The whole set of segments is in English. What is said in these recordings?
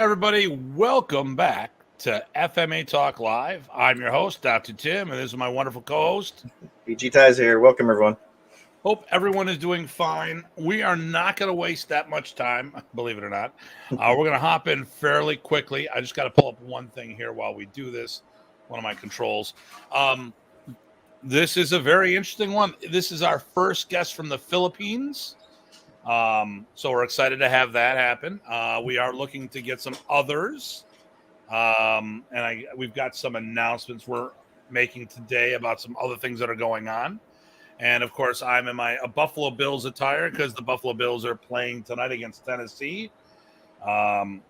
Everybody, welcome back to FMA Talk Live. I'm your host, Dr. Tim, and this is my wonderful co-host. PG Ty's here. Welcome, everyone. Hope everyone is doing fine. We are not going to waste that much time, believe it or not. We're going to hop in fairly quickly. I just got to pull up one thing here while we do this, one of my controls. This is a very interesting one. This is our first guest from the Philippines. So we're excited to have that happen. We are looking to get some others. We've got some announcements we're making today about some other things that are going on. And of course, I'm in my Buffalo Bills attire because the Buffalo Bills are playing tonight against Tennessee. And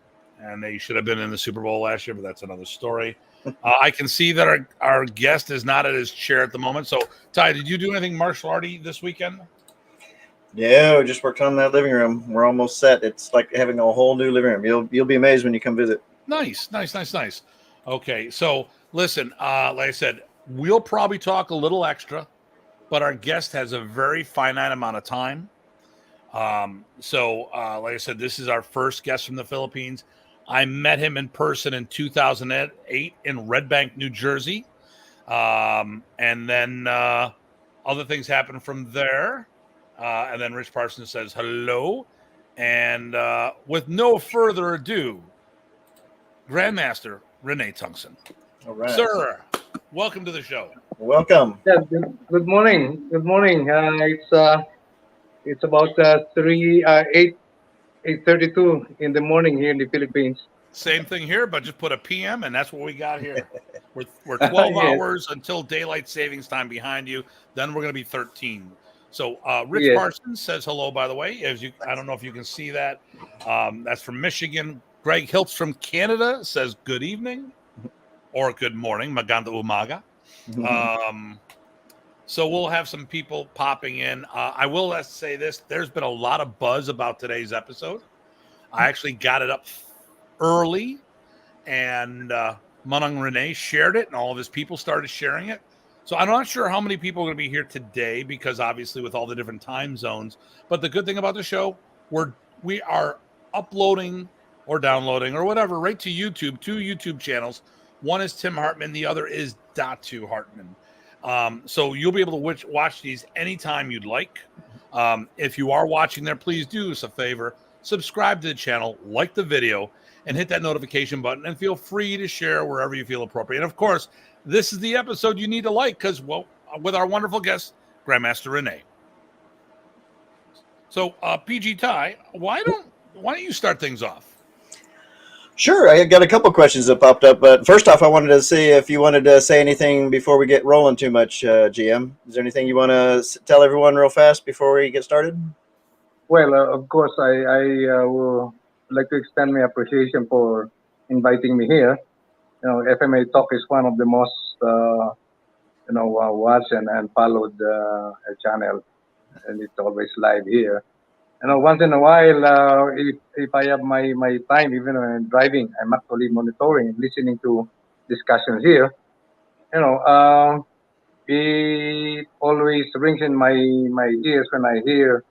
they should have been in the Super Bowl last year, but that's another story. I can see that our guest is not at his chair at the moment. So, Ty, did you do anything martial arty this weekend? Yeah, we just worked on that living room. We're almost set. It's like having a whole new living room. You'll be amazed when you come visit. Nice. Okay, so listen, like I said, we'll probably talk a little extra, but our guest has a very finite amount of time. Like I said, this is our first guest from the Philippines. I met him in person in 2008 in Red Bank, New Jersey. And then other things happened from there. And then Rich Parsons says hello. And with no further ado, Grandmaster Rene Tongson. All right. Sir, welcome to the show. Welcome. Yeah, good morning. Good morning. It's about 8:32 in the morning here in the Philippines. Same thing here, but just put a PM, and that's what we got here. We're 12 Yes. hours until daylight savings time behind you. Then we're going to be 13. So Rich Yes. Parsons says hello, by the way. I don't know if you can see that. That's from Michigan. Greg Hiltz from Canada says good evening or good morning. Maganda umaga. So we'll have some people popping in. I will say this. There's been a lot of buzz about today's episode. I actually got it up early, and Punong Rene shared it, and all of his people started sharing it. So I'm not sure how many people are going to be here today because obviously with all the different time zones. But the good thing about the show, we are uploading or downloading or whatever right to YouTube, two YouTube channels. One is Tim Hartman, the other is Datu Hartman. So you'll be able to watch these anytime you'd like. If you are watching there, please do us a favor. Subscribe to the channel, like the video, and hit that notification button. And feel free to share wherever you feel appropriate. And of course, this is the episode you need to like because, well, with our wonderful guest, Grandmaster Rene. So, PG Ty, why don't you start things off? Sure. I got a couple questions that popped up, but first off, I wanted to see if you wanted to say anything before we get rolling too much, GM. Is there anything you want to tell everyone real fast before we get started? Well, of course, I would like to extend my appreciation for inviting me here. FMA Talk is one of the most, watched and followed channel, and it's always live here. Once in a while, if I have my time, even when I'm driving, I'm actually monitoring and listening to discussions here. It always rings in my ears when I hear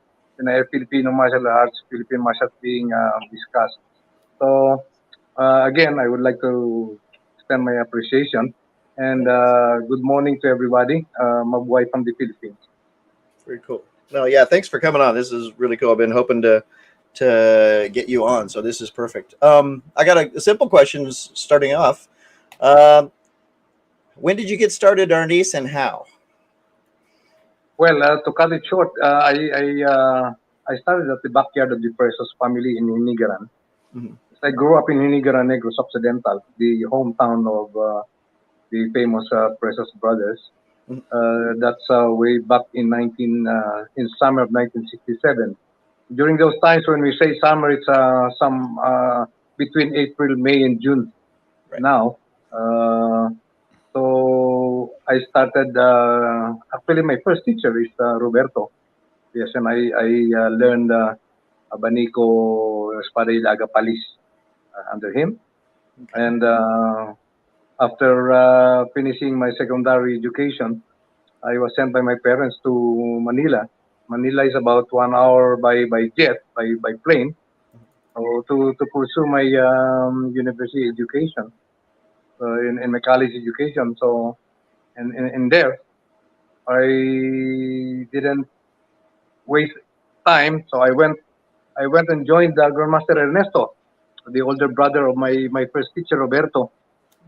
Filipino martial arts, Philippine martial arts being discussed. So again, I would like to extend my appreciation and good morning to everybody. Mabuhay from the Philippines. Very cool. No, yeah, thanks for coming on. This is really cool. I've been hoping to get you on, so this is perfect. I got a simple question starting off. When did you get started, Arnice, and how? Well, to cut it short, I started at the backyard of the Presos family in Hinigaran. Mhm. I grew up in Hinigaran, Negros Occidental, the hometown of the famous Presos brothers. That's way back in summer of 1967. During those times, when we say summer, it's between April, May, and June. Right. Now, so I started. Actually, my first teacher is Roberto. Yes, and I learned Abanico Espada Ilaga Palis under him, and after finishing my secondary education, I was sent by my parents to Manila. Manila is about 1 hour by jet, by plane. to pursue my university education, in my college education. So, and in there, I didn't waste time. So I went and joined the Grandmaster Ernesto, the older brother of my first teacher Roberto.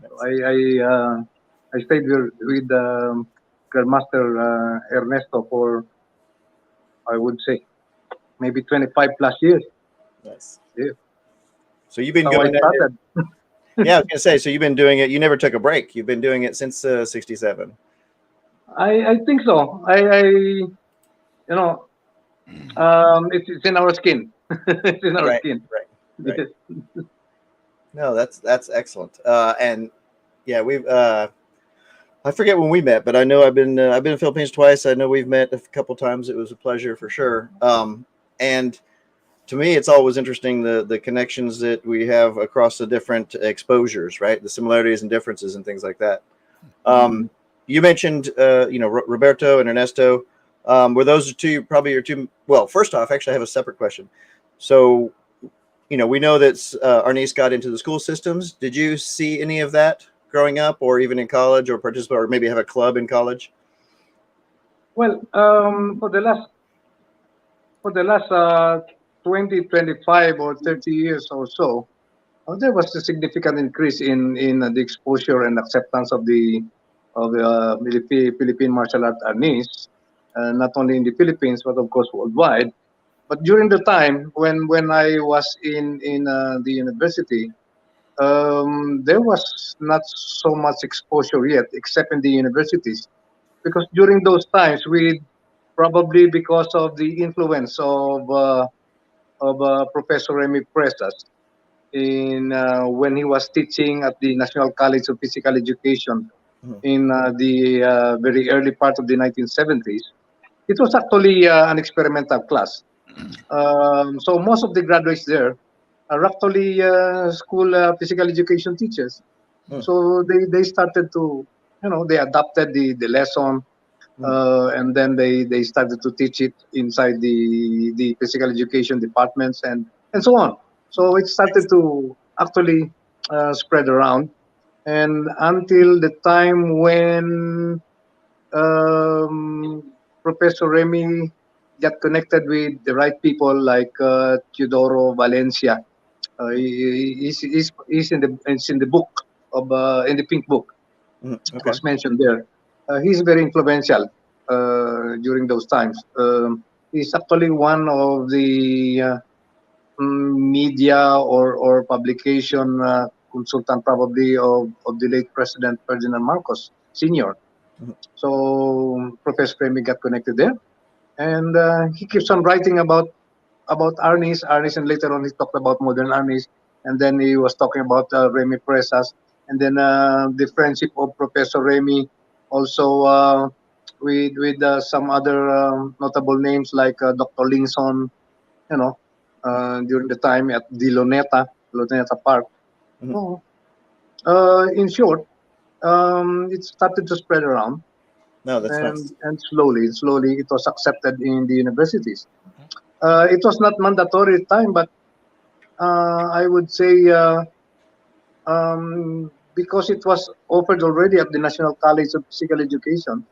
So I stayed with Grandmaster Ernesto for, I would say, maybe 25 plus years. Nice. Yeah. So you've been That's how I going at it. started. Yeah, I was gonna say. So you've been doing it. You never took a break. You've been doing it since '67. I think so. It's in our skin. It's in our Right. skin. Right. Yes. No, that's excellent. And yeah, we've I forget when we met, but I know I've been in the Philippines twice. I know we've met a couple times. It was a pleasure for sure. And to me, it's always interesting the connections that we have across the different exposures, right? The similarities and differences and things like that. You mentioned, Roberto and Ernesto. Were those probably your two? Well, first off, actually, I have a separate question. So, we know that Arnis got into the school systems. Did you see any of that growing up, or even in college, or participate, or maybe have a club in college? Well, for the last 20, 25 or 30 years or so, there was a significant increase in the exposure and acceptance of the Philippine martial art arnis, not only in the Philippines but of course worldwide. But during the time when I was in the university, there was not so much exposure yet, except in the universities, because during those times we probably because of the influence of Professor Remy Presas in when he was teaching at the National College of Physical Education in the very early part of the 1970s. It was actually an experimental class. So most of the graduates there are actually school physical education teachers. So they started to, they adapted the lesson, and then they started to teach it inside the physical education departments and so on. So it started to actually spread around, and until the time when Professor Remy got connected with the right people like Teodoro Valencia. He's in the book of in the pink book. Okay. Was mentioned there. He's very influential during those times. He's actually one of the media or publication consultant probably of the late President Ferdinand Marcos Sr. So Professor Remy got connected there, and he keeps on writing about Arnis, and later on he talked about modern Arnis, and then he was talking about Remy Presas, and then the friendship of Professor Remy, also with some other notable names like Dr. Lingson, during the time at the Luneta Park. So, in short, it started to spread around, No, that's nice. and slowly it was accepted in the universities. It was not mandatory at the time, but I would say because it was offered already at the National College of Physical Education,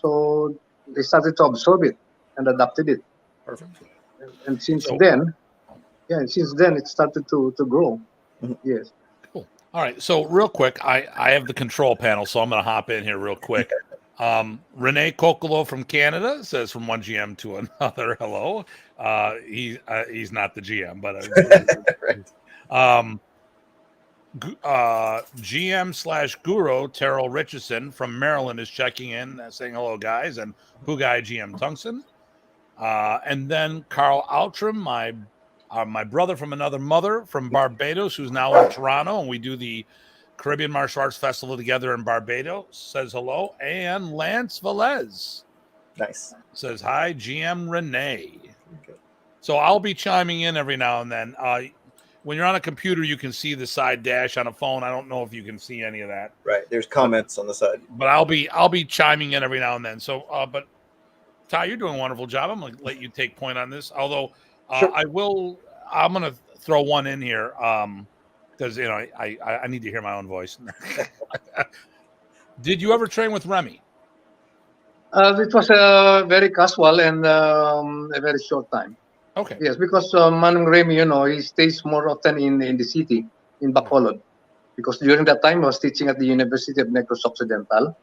so they started to absorb it and adapted it. Perfect. And since So- then, it started to grow. Yes. Cool. All right. So real quick, I have the control panel, so I'm going to hop in here real quick. Rene Kokolo from Canada says from one GM to another. Hello. He's not the GM, but Right. GM/Guro Terrell Richardson from Maryland is checking in, saying hello, guys, and Pugai GM Tongson. And then Carl Outram, my brother from another mother from Barbados, who's now in Toronto, and we do the Caribbean Martial Arts Festival together in Barbados, says hello. And Lance Velez Nice. says hi, GM Rene. So I'll be chiming in every now and then. When you're on a computer, you can see the side dash. On a phone, I don't know if you can see any of that. Right. There's comments on the side. But I'll be chiming in every now and then. So, but Ty, you're doing a wonderful job. I'm going to let you take point on this. Although Sure. I will I'm gonna throw one in here because I need to hear my own voice. Did you ever train with Remy? It was very casual and a very short time. Okay. Yes, because Manong Remy, he stays more often in the city, in Bacolod. Because during that time, I was teaching at the University of Negros Occidental.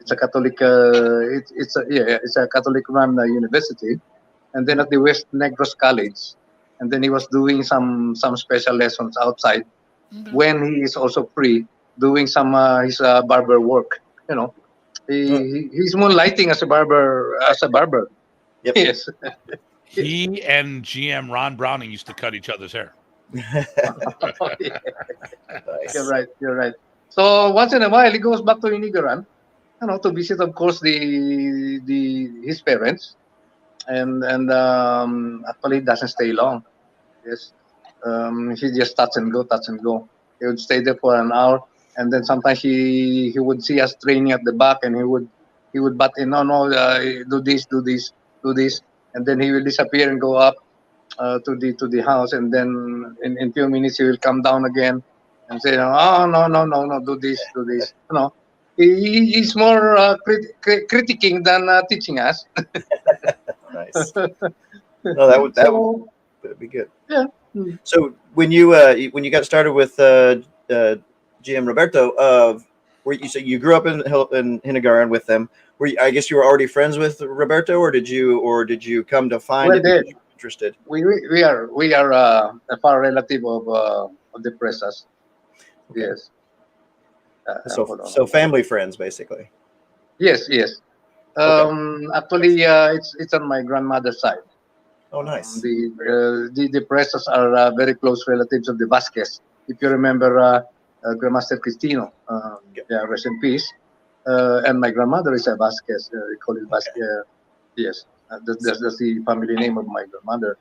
It's a Catholic, it's a Catholic-run university. And then at the West Negros College, and then he was doing some special lessons outside when he is also free, doing some his barber work. He's moonlighting as a barber. Yep. Yes. He and GM Ron Browning used to cut each other's hair. Yeah. Nice. You're right. So once in a while, he goes back to Inigaran, to visit, of course, his parents, and actually it doesn't stay long. Yes, he just touch and go. He would stay there for an hour, and then sometimes he would see us training at the back, and he would butt in. No, do this, and then he will disappear and go up to the house, and then in few minutes he will come down again and say, oh no, do this. He's more critiquing than teaching us. Nice. No, that would be good. Yeah. So when you got started with GM Roberto, where you grew up in Hinagaran with them, I guess you were already friends with Roberto, or did you come to find it because you were interested? We are a far relative of the Presas. Okay. Yes. So family friends, basically. Yes. Okay. Actually, it's on my grandmother's side. Oh, nice. The Presas are very close relatives of the Vasquez. If you remember, Grandmaster Cristino, rest in peace. And my grandmother is a Vasquez. We call it Vasquez. Yes, that's the family name of my grandmother.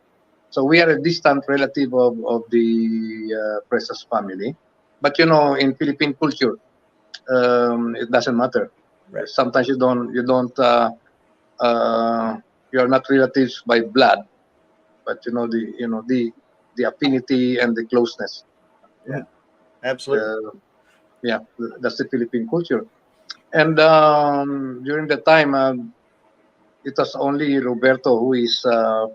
So we are a distant relative of the Presas family. But in Philippine culture, it doesn't matter. Right. Sometimes you don't you are not relatives by blood, but the affinity and the closeness. Yeah, absolutely. That's the Philippine culture. And during the time, it was only Roberto who is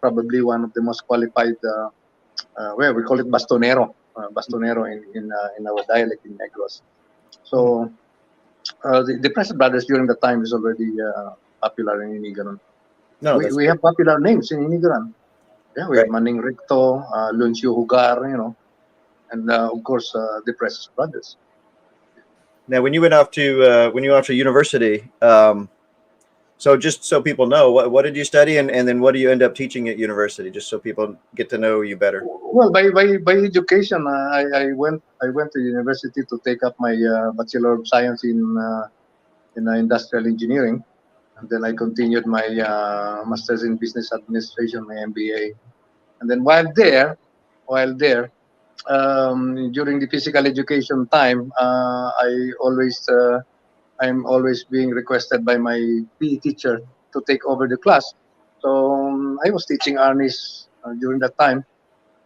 probably one of the most qualified. We call it bastonero, in our dialect in Negros. So the Presas brothers during the time is already popular in Inigaran. No, We have popular names in Inigaran. Yeah, we have Manning Recto, Luncio Hugar, and of course the Presas brothers. Now, when you went off to university, so just so people know, what did you study, and then what do you end up teaching at university, just so people get to know you better? Well, by education, I went to university to take up my Bachelor of Science in Industrial Engineering, and then I continued my Masters in Business Administration, my MBA, and then while there, during the physical education time, I'm always being requested by my PE teacher to take over the class. So I was teaching Arnis during that time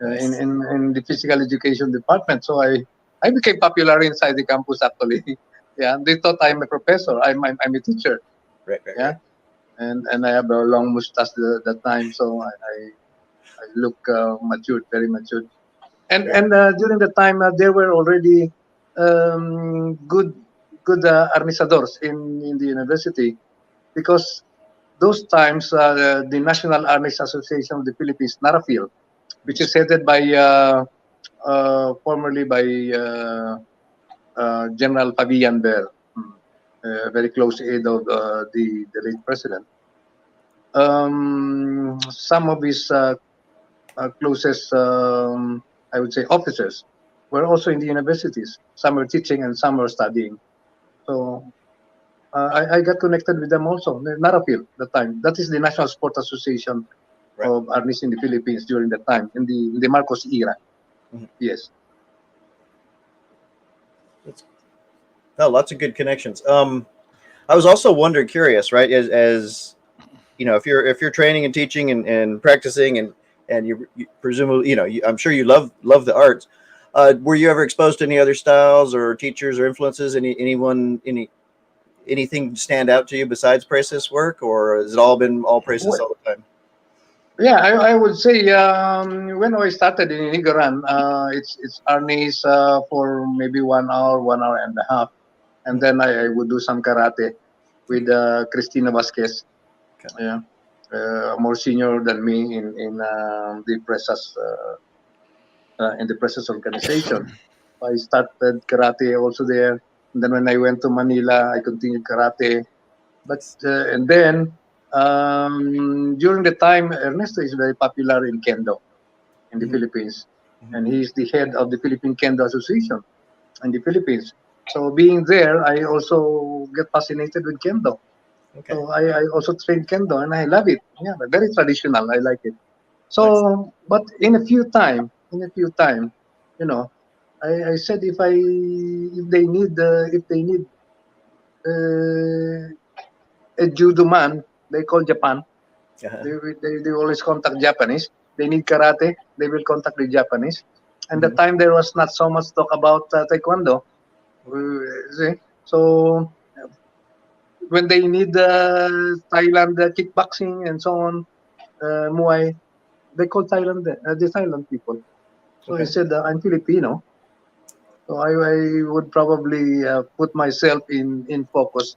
in the physical education department. So I became popular inside the campus actually. Yeah, they thought I'm a professor. I'm a teacher. Right. And I have a long mustache that time, so I look matured, very matured. And during the time there were already good armisadors in the university, because those times the National Armies Association of the Philippines, NARAFIL, which is headed by formerly by General Fabian Bell, a very close aide of the late president. Some of his closest, I would say, officers were also in the universities. Some were teaching and some were studying. So I got connected with them also. NARAFIL at the time. That is the National Sport Association of Armies in the Philippines during that time, in the Marcos era. Mm-hmm. Yes. Lots of good connections. I was also curious, right? As if you're training and teaching and practicing, and and you presumably, I'm sure you love the arts. Were you ever exposed to any other styles or teachers or influences? Anything stand out to you besides Precis work, or has it all been all Precis all the time? Yeah, I would say when I started in Higaran, it's Arnis for maybe 1 hour, 1 hour and a half, and then I would do some karate with Cristina Vasquez. Okay. Yeah, more senior than me in the Presses organization. I started karate also there, and then when I went to Manila, I continued karate. But and then during the time, Ernesto is very popular in kendo in the Philippines, and he's the head of the Philippine Kendo Association in the Philippines. So being there, I also get fascinated with kendo. Okay. So I also train kendo, and I love it. Yeah, very traditional. I like it. So, Nice. but in a few time, you know, I said if they need uh, a judo man, they call Japan. Uh-huh. They always contact Japanese. They need karate, they will contact the Japanese. And the time there was not so much talk about taekwondo. See? So when they need Thailand kickboxing and so on, Muay, they call the Thailand people. So Okay. I said, I'm Filipino. So I would probably put myself in focus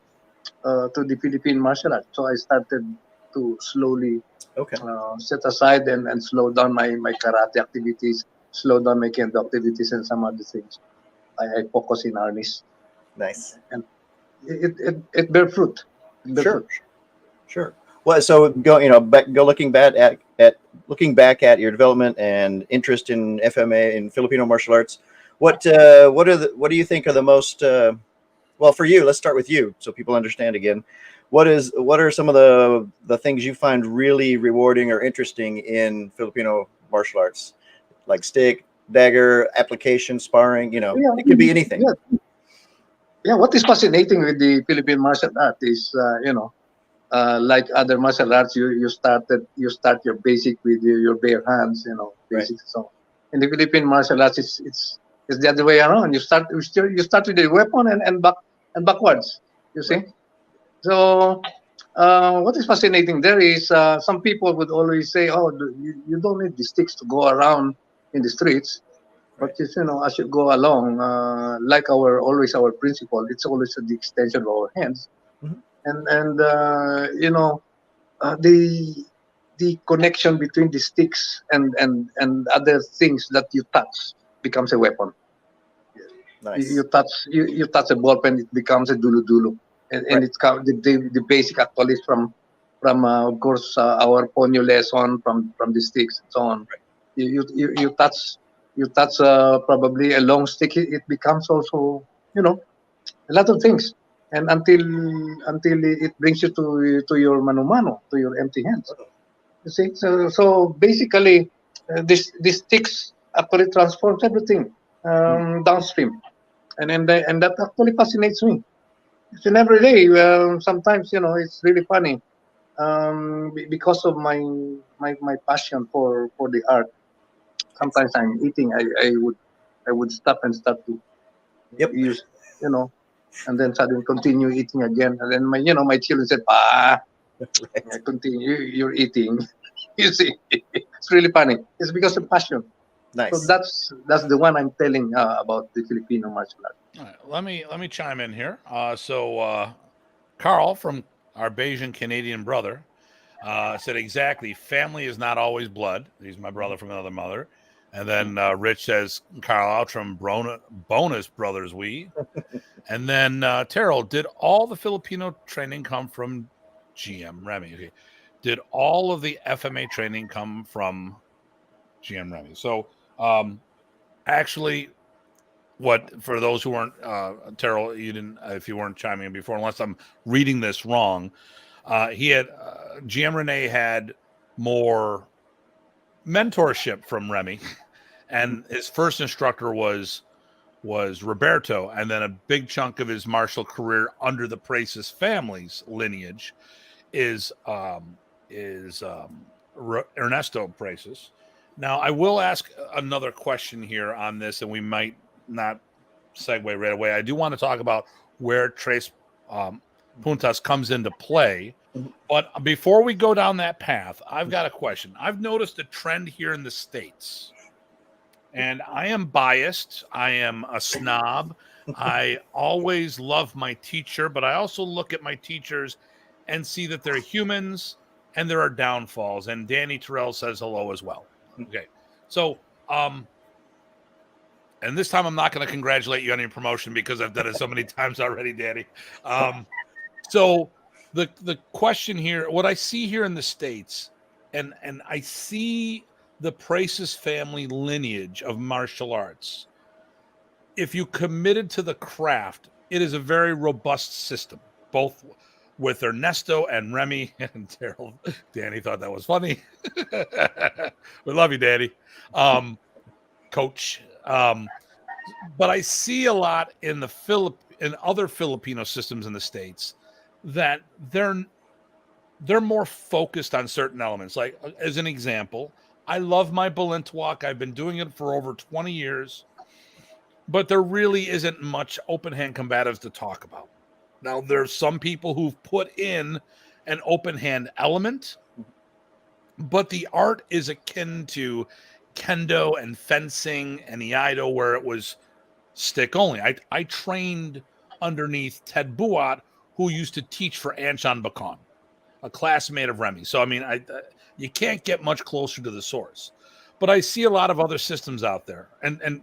to the Philippine martial art. So I started to slowly Okay. set aside and slow down my karate activities, slow down my kendo activities, and some other things. I focus in harness, Nice. and it bear fruit. It bear Sure. fruit. Sure. Well, so go looking back at your development and interest in FMA in Filipino martial arts. What do you think are the most well, for you? Let's start with you so people understand again. What are some of the things you find really rewarding or interesting in Filipino martial arts, like stick, dagger, application, sparring? Yeah, It could be anything. yeah. What is fascinating with the Philippine martial art is like other martial arts, you start your basic with your bare hands, Right. basic. So in the Philippine martial arts, it's the other way around. You start with the weapon and backwards. You see. Right. So what is fascinating there is some people would always say, "Oh, you don't need the sticks to go around in the streets." But Right. just, as you go along, like our principle, it's always the extension of our hands, Mhm. and the connection between the sticks and other things that you touch becomes a weapon. You Nice. touch a ball pen, it becomes a dulu dulu, and Right. it's the basic actually is from of course our ponyo lesson from the sticks and so on. You touch probably a long stick, it becomes also a lot of things, and until it brings you to your mano mano, to your empty hands. You see, so basically, this sticks actually transforms everything downstream, and that actually fascinates me. It's in every day. Sometimes it's really funny because of my passion for the art. Sometimes Excellent. I'm eating, I would stop and start to Yep. use you know and then suddenly continue eating again. And then my children said, "Pa, Right. continue, you're eating." You see, it's really funny. It's because of passion. So Nice. that's the one I'm telling about the Filipino martial art. All right, let me chime in here. Carl from our Bayesian Canadian brother said exactly. Family is not always blood. He's my brother from another mother. And then Rich says Carl out from bonus brothers we. And then Terrell, did all the Filipino training come from GM Remy? Okay. Did all of the FMA training come from GM Remy? So actually, what for those who weren't Terrell, you didn't if you weren't chiming in before, unless I'm reading this wrong, he had GM Rene had more mentorship from Remy, and his first instructor was Roberto, and then a big chunk of his martial career under the Precis family's lineage is Ernesto Precis. Now, I will ask another question here on this, and we might not segue right away. I do want to talk about where Tres Puntas comes into play. But before we go down that path, I've got a question. I've noticed a trend here in the States, and I am biased. I am a snob. I always love my teacher, but I also look at my teachers and see that they're humans and there are downfalls. And Danny Terrell says hello as well. Okay. So, and this time I'm not going to congratulate you on your promotion because I've done it so many times already, Danny. So the question here, what I see here in the States, and I see the Praces family lineage of martial arts. If you committed to the craft, it is a very robust system, both with Ernesto and Remy and Daryl. Danny thought that was funny. We love you, Danny. Coach. But I see a lot in in other Filipino systems in the States that they're more focused on certain elements. Like, as an example, I love my Balintawak. I've been doing it for over 20 years, but there really isn't much open hand combatives to talk about. Now, there's some people who've put in an open hand element, but the art is akin to kendo and fencing and iaido, where it was stick only. I trained underneath Ted Buat, who used to teach for Anshan Bacon, a classmate of Remy. So, I mean, you can't get much closer to the source. But I see a lot of other systems out there. And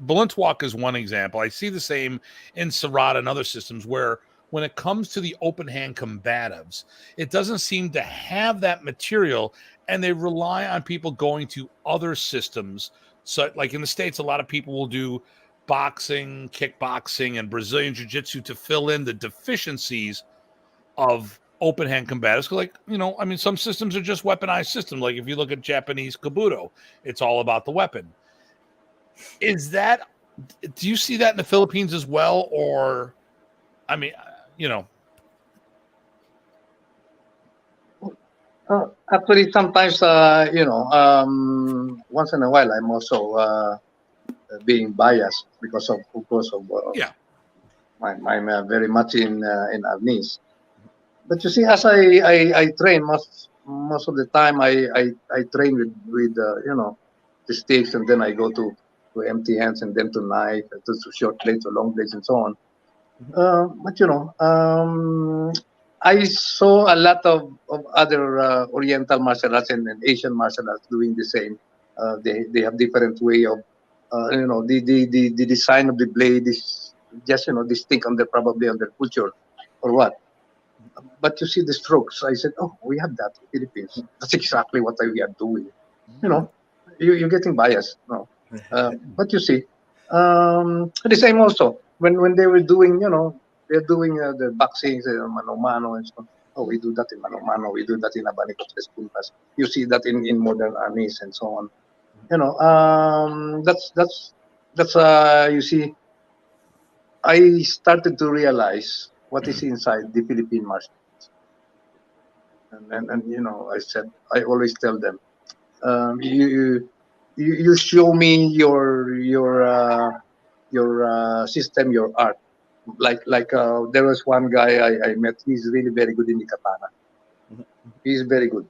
Balintawak is one example. I see the same in Sarada and other systems where when it comes to the open hand combatives, it doesn't seem to have that material, and they rely on people going to other systems. So, like in the States, a lot of people will do boxing, kickboxing, and Brazilian jiu-jitsu to fill in the deficiencies of open hand combatives. Like, I mean, some systems are just weaponized systems. Like if you look at Japanese kabuto, it's all about the weapon. Do you see that in the Philippines as well? Or, I mean, Actually, sometimes, once in a while, I'm also being biased because of I'm very much in Arnis. But you see, as I train most of the time, I train with the sticks, and then I go to empty hands, and then to knife, to short blades, to long blades, and so on. But I saw a lot of other Oriental martial arts and Asian martial arts doing the same. They have different way of the design of the blade is just distinct probably on their culture or what. But you see the strokes. I said, oh, we have that in the Philippines. That's exactly what we are doing. You're getting biased. No, but you see, the same also when they were doing, they're doing the boxing, mano mano and stuff. Oh, we do that in mano mano. We do that in Abanico Tres Puntas. You see that in modern armies and so on. That's you see, I started to realize what is inside the Philippine martial arts. And I said, I always tell them, you show me your system, your art. Like there was one guy I met. He's really very good in the katana. He's very good.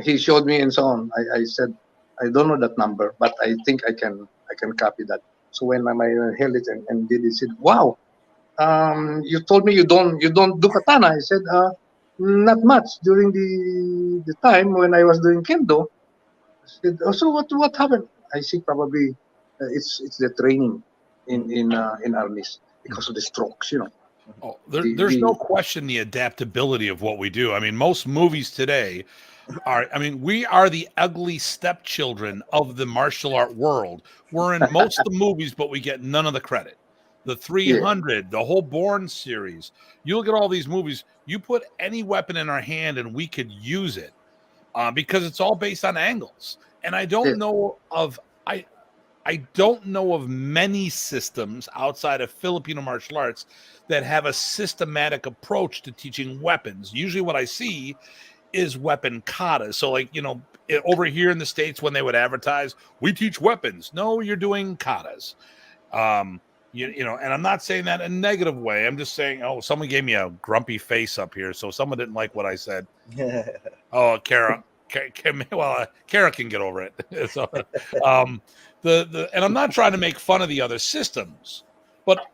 He showed me and so on. I said, I don't know that number, but I think I can copy that. So when I held it and did it, he said, wow, you told me you don't do katana. I said, not much during the time when I was doing kendo. I said, oh, so what happened? I see probably it's the training in armies because of the strokes, Oh, there's no question the adaptability of what we do. I mean, most movies today we are the ugly stepchildren of the martial art world. We're in most of the movies, but we get none of the credit. The 300, the whole Bourne series. You look at all these movies, you put any weapon in our hand and we could use it because it's all based on angles. And I don't know of many systems outside of Filipino martial arts that have a systematic approach to teaching weapons. Usually what I see is weapon katas. So like, over here in the States, when they would advertise, we teach weapons. No, you're doing katas. And I'm not saying that in a negative way. I'm just saying, someone gave me a grumpy face up here. So someone didn't like what I said. Oh, Kara. Kara can get over it. So, and I'm not trying to make fun of the other systems, but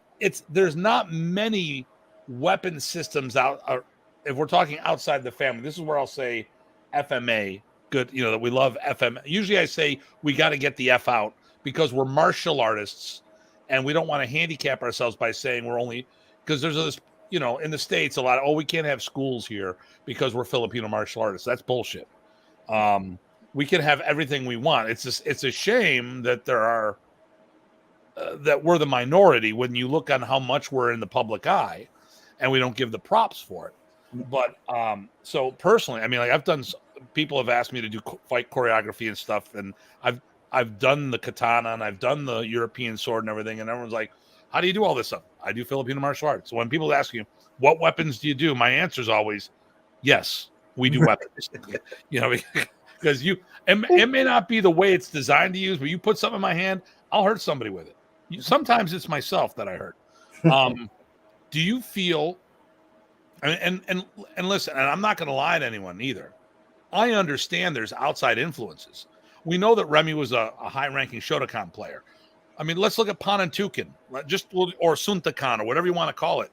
there's not many weapon systems out. If we're talking outside the family, this is where I'll say FMA. Good, that we love FM. Usually, I say we got to get the F out because we're martial artists, and we don't want to handicap ourselves by saying we're only because there's this. In the States, a lot of, we can't have schools here because we're Filipino martial artists. That's bullshit. We can have everything we want. It's a shame that there are that we're the minority when you look on how much we're in the public eye, and we don't give the props for it. But so personally, I mean, like people have asked me to do fight choreography and stuff, and I've done the katana and I've done the European sword and everything, and everyone's like, "How do you do all this stuff?" I do Filipino martial arts. So when people ask you, "What weapons do you do?" my answer is always, "Yes, we do weapons." Because it may not be the way it's designed to use, but you put something in my hand, I'll hurt somebody with it. Sometimes it's myself that I hurt. Do you feel? And listen, and I'm not going to lie to anyone either. I understand there's outside influences. We know that Remy was a high-ranking Shotokan player. I mean, let's look at Panantukan, or Suntakan, or whatever you want to call it.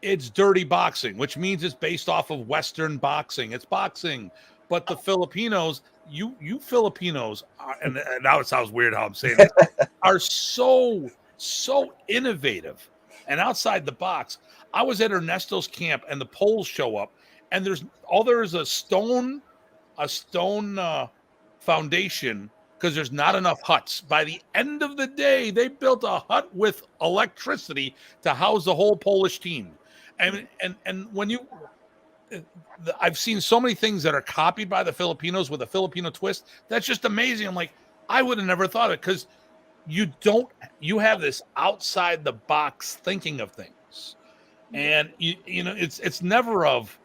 It's dirty boxing, which means it's based off of Western boxing. It's boxing. But the Filipinos, you Filipinos, and now it sounds weird how I'm saying this, are so innovative and outside the box. I was at Ernesto's camp, and the Poles show up, and there is a stone foundation because there's not enough huts. By the end of the day, they built a hut with electricity to house the whole Polish team. And when I've seen so many things that are copied by the Filipinos with a Filipino twist. That's just amazing. I'm like, I would have never thought of it because you have this outside the box thinking of things. And it's never of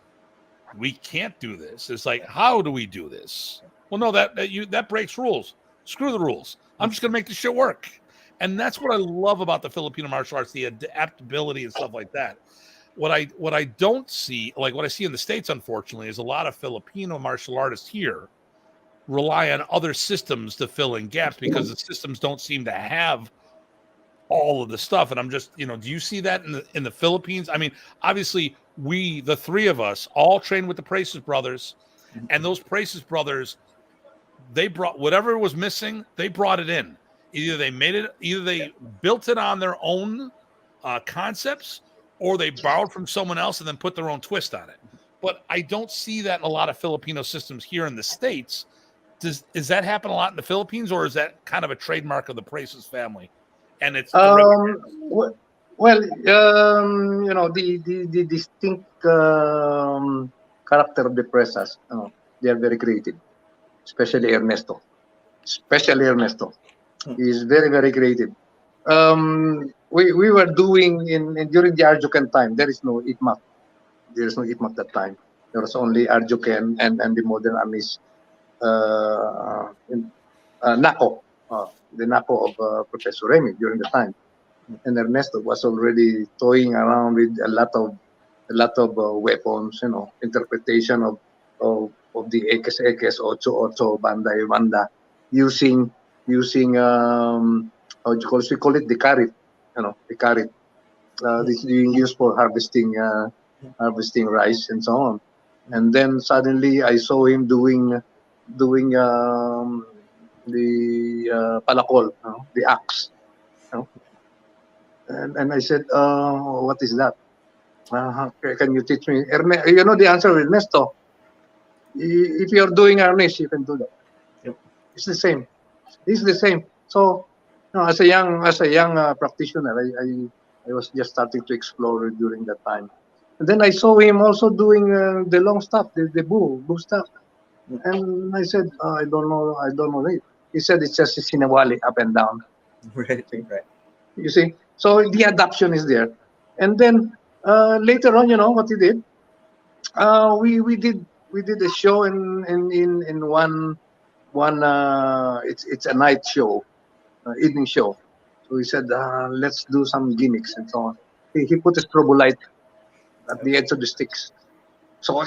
we can't do this. It's like, how do we do this? Well, no, that breaks rules. Screw the rules. I'm just gonna make this shit work. And that's what I love about the Filipino martial arts, the adaptability and stuff like that. What I don't see, like what I see in the States, unfortunately, is a lot of Filipino martial artists here rely on other systems to fill in gaps because the systems don't seem to have all of the stuff. And I'm just, do you see that in the Philippines? I mean, obviously the three of us all trained with the Praces brothers, and those Praces brothers, they brought whatever was missing, they brought it in. Either they built it on their own concepts, or they borrowed from someone else and then put their own twist on it. But I don't see that in a lot of Filipino systems here in the States. Does that happen a lot in the Philippines, or is that kind of a trademark of the Praces family? And it's the distinct character of the Presas, they are very creative, especially Ernesto. He's very, very creative. We were doing during the Arjuken time. There is no ITMAC. There is no ITMAC that time. There was only Arjuken and the modern armies. NACO, the NACO of Professor Remy during the time, and Ernesto was already toying around with a lot of weapons, interpretation of the Ekes, Ocho, Banda, using how do you call it? We call it the carrot, the carrot. This is being used for harvesting rice and so on. And then suddenly I saw him doing the palakol, the axe. And I said, what is that? Can you teach me? The answer, Ernesto. If you're doing harness, you can do that. Yep. It's the same. So, as a young practitioner, I was just starting to explore during that time. And then I saw him also doing the long stuff, the boo stuff. And I said, I don't know it. He said it's just a sinawali up and down. Right. You see? So the adoption is there. And then later on, what he did, we did we did a show in one it's a night show, evening show. So he said, let's do some gimmicks and so on. He put a strobo light at the edge of the sticks. So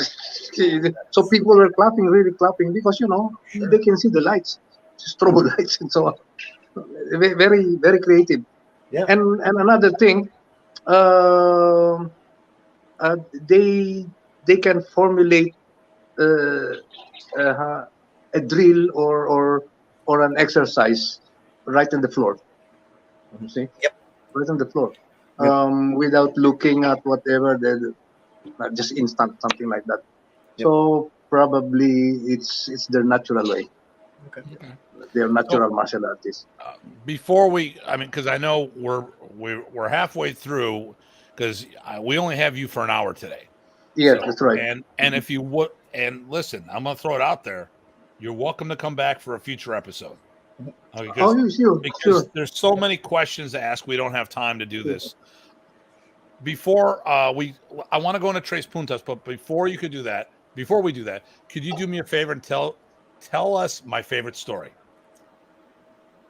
so people were clapping, really clapping, because they can see the lights, strobo lights and so on. Very very creative. Yeah. And another thing, uh, they can formulate uh, a drill or an exercise right on the floor. You see, Yep. right on the floor, Yep. without looking at whatever just instant something like that. Yep. So probably it's their natural way. Okay. They're natural martial artists. Before because I know we're halfway through, because we only have you for an hour today. Yes, So, that's right. And if you would, and listen, I'm gonna throw it out there. You're welcome to come back for a future episode. Because there's so many questions to ask. We don't have time to do this. Before I want to go into Tres Puntas, but before we do that, could you do me a favor and tell us my favorite story?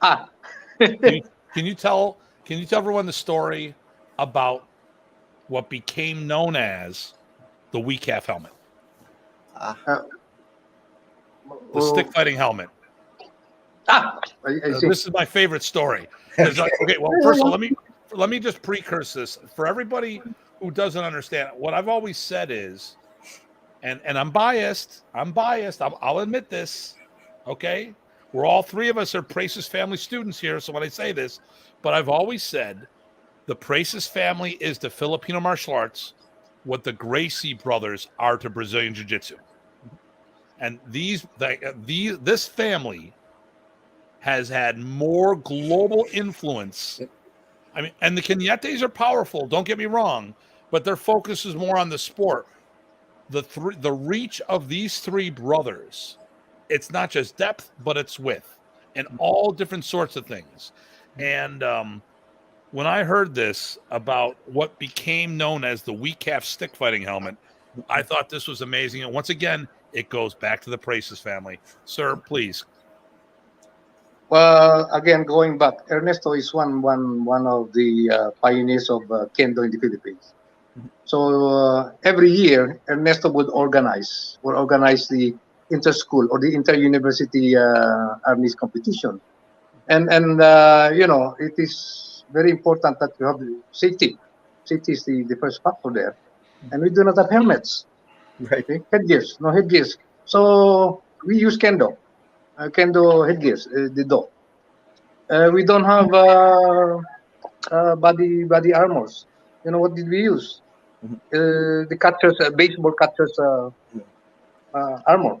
Can you tell everyone the story about what became known as the weak half helmet? The stick fighting helmet. I see. This is my favorite story. Okay, well, first of all, let me just precurse this for everybody who doesn't understand. What I've always said is, and I'm biased. I'll admit this. Okay, we're all three of us are Prace's family students here. So when I say this, but I've always said the Prace's family is to Filipino martial arts what the Gracie brothers are to Brazilian Jiu-Jitsu. And this family has had more global influence. I mean, and the Cañetes are powerful, don't get me wrong, but their focus is more on the sport. The reach of these three brothers, it's not just depth, but it's width, and all different sorts of things. And when I heard this about what became known as the weak half stick fighting helmet, I thought this was amazing. And once again, it goes back to the Prace's family. Sir, please. Well, again, going back, Ernesto is one of the pioneers of Kendo in the Philippines. So every year, Ernesto would organize the inter-school or the inter-university armies competition, and it is very important that you have safety. Safety is the first factor there, and we do not have helmets. Right. Okay? Headgears, no headgears. So we use Kendo headgears, the do. We don't have body armors. What did we use? The catchers, baseball catchers armor.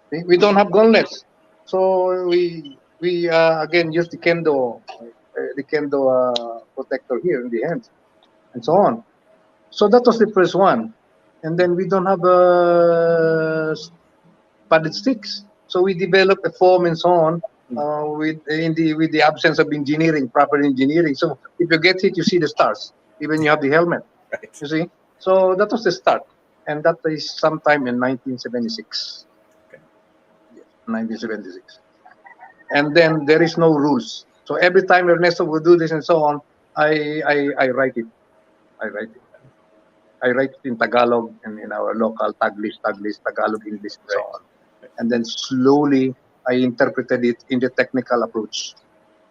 Okay? We don't have gauntlets, so we again use the kendo protector here in the hands, and so on. So that was the first one, and then we don't have padded sticks, so we developed a foam and so on. With the absence of proper engineering. So if you get hit, you see the stars, even you have the helmet. Right. You see. So that was the start, and that is sometime in 1976. Okay. 1976, and then there is no rules. So every time Ernesto will do this and so on, I write it. I write it in Tagalog and in our local Taglish, Tagalog, English, and so on. And then slowly I interpreted it in the technical approach.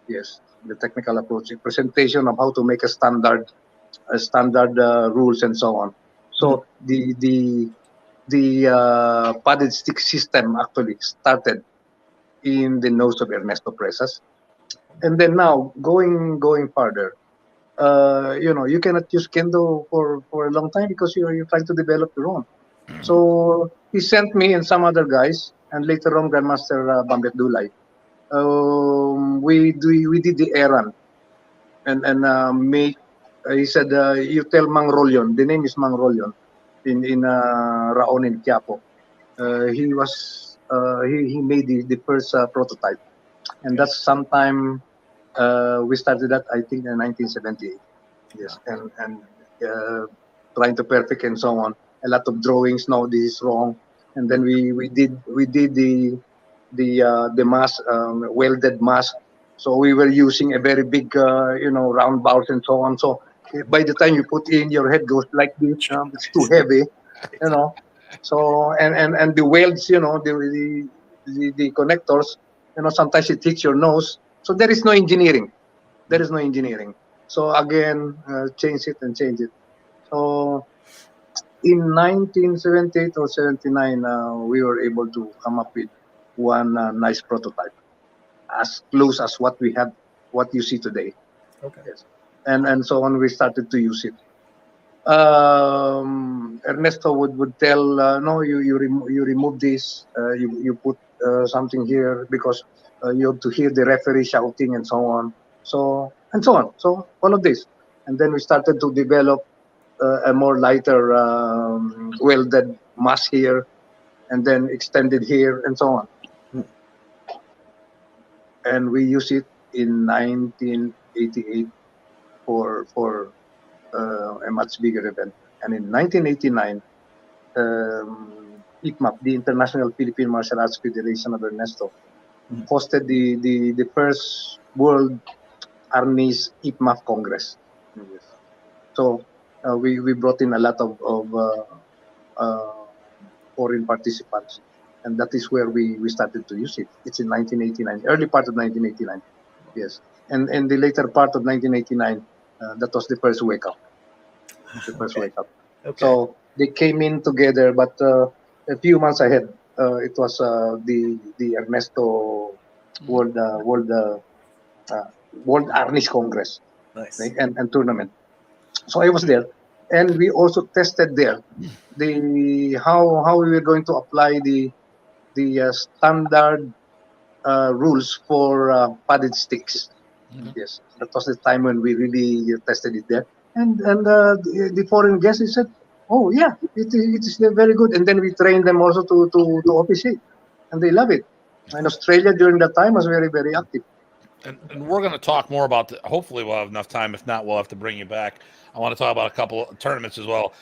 Yes, the technical approach, the presentation of how to make a standard rules and so on. So the padded stick system actually started in the nose of Ernesto Presas, and then now going further, you cannot use Kendo for a long time because you're trying to develop your own. So he sent me and some other guys, and later on Grandmaster Bambet Dulay. We did the errand, and make. He said, you tell Mang Rolyon. The name is Mang Rolyon in Raon in Quiapo. He was he made the first prototype, and that's sometime we started that, I think, in 1978. Yes, and trying to perfect and so on. A lot of drawings. No, this is wrong. and then we did the mask, welded mask. So we were using a very big, round balls and so on. So by the time you put in, your head goes like this. It's too heavy, you know. So and the welds, the connectors, sometimes it hits your nose. So there is no engineering. There is no engineering. So again, change it and change it. So in 1978 or 79, we were able to come up with one nice prototype, as close as what we had, what you see today. Okay. Yes, and so on. We started to use it. Ernesto would tell, no, you remove this, you put something here because you have to hear the referee shouting and so on. So and so on. So all of this, and then we started to develop a more lighter welded mass here, and then extended here and so on. And we use it in 1988 for a much bigger event. And in 1989, IPMAF, the International Philippine Martial Arts Federation of Ernesto, hosted the first World Arnis IPMAF Congress. Yes. So we brought in a lot of foreign participants, and that is where we started to use it. It's in 1989, early part of 1989. Yes, and in the later part of 1989, that was the first wake up. The first wake up. Okay. So they came in together, but a few months ahead, it was the Ernesto World Arnis Congress, Nice. right? and tournament. So I was there, and we also tested there the how we were going to apply the standard rules for padded sticks. Yes, that was the time when we really tested it there. And the foreign guests, he said, "Oh yeah, it is very good." And then we trained them also to officiate, and they love it. And Australia during that time was very, very active. And we're going to talk more about hopefully we'll have enough time. If not, we'll have to bring you back. I want to talk about a couple of tournaments as well.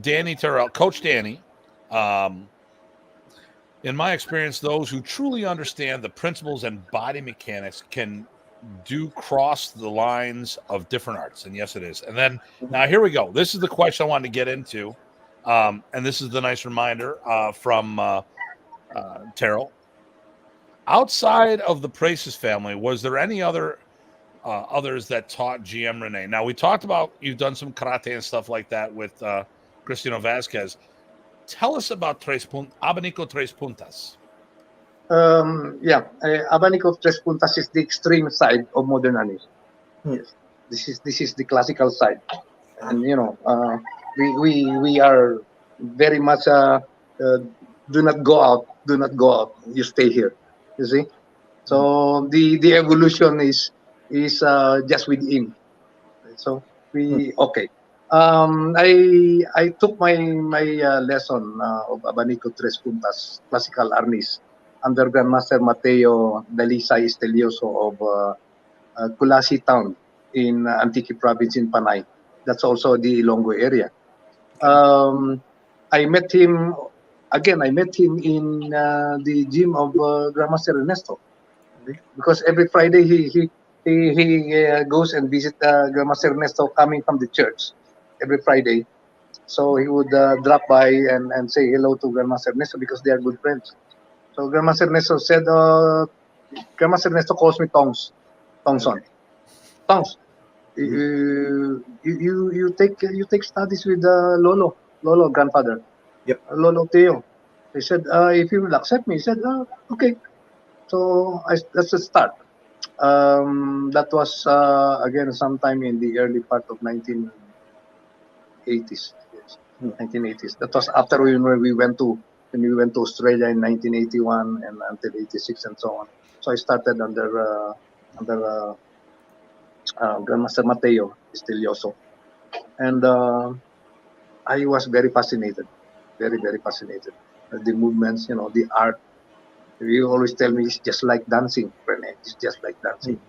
Danny Terrell, Coach Danny. In my experience, those who truly understand the principles and body mechanics can do cross the lines of different arts. And yes, it is. And then now here we go. This is the question I wanted to get into. And this is the nice reminder from Terrell. Outside of the Praces family, was there any others that taught GM Rene? Now, we talked about you've done some karate and stuff like that with Cristiano Vasquez. Tell us about Abanico Tres Puntas. Abanico Tres Puntas is the extreme side of modern Anis. Yes, this is the classical side, and we are very much do not go out, you stay here. You see, so the evolution is just within. So okay. I took my lesson of Abanico Tres Puntas classical arnis under Grandmaster Mateo Dalisay Estelioso of Kulasi town in Antique province in Panay. That's also the Ilonggo area. I met him in the gym of Grandmaster Ernesto, because every Friday he goes and visit Grandmaster Ernesto coming from the church every Friday. So he would drop by and say hello to Grandmaster Ernesto because they are good friends. So Grandmaster Ernesto said, Grandmaster Ernesto calls me Tongson. Tongs, you take studies with Lolo grandfather. Yep. Lolo Teo. He said, if you will accept me, he said, okay. So that's the start. That was again sometime in the early part of 1980s. Yes, 1980s. That was after when we went to Australia in 1981 and until 86 and so on. So I started under Grandmaster Mateo Estelioso, and I was very fascinated, very, very fascinated. The movements, the art. You always tell me it's just like dancing, Rene. It's just like dancing.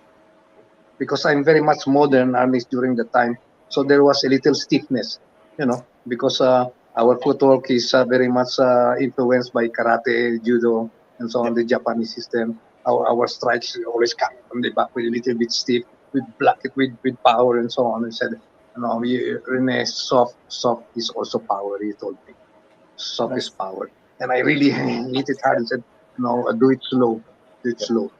Because I'm very much modern artist during the time, so there was a little stiffness, because Our footwork is very much influenced by karate, judo, and so on, the Japanese system. Our strikes always cut from the back with a little bit stiff. We block it with power and so on. And said, Rene, soft is also power, he told me. Soft is Nice. power. And I really hit it hard and said, do it slow. Do it slow.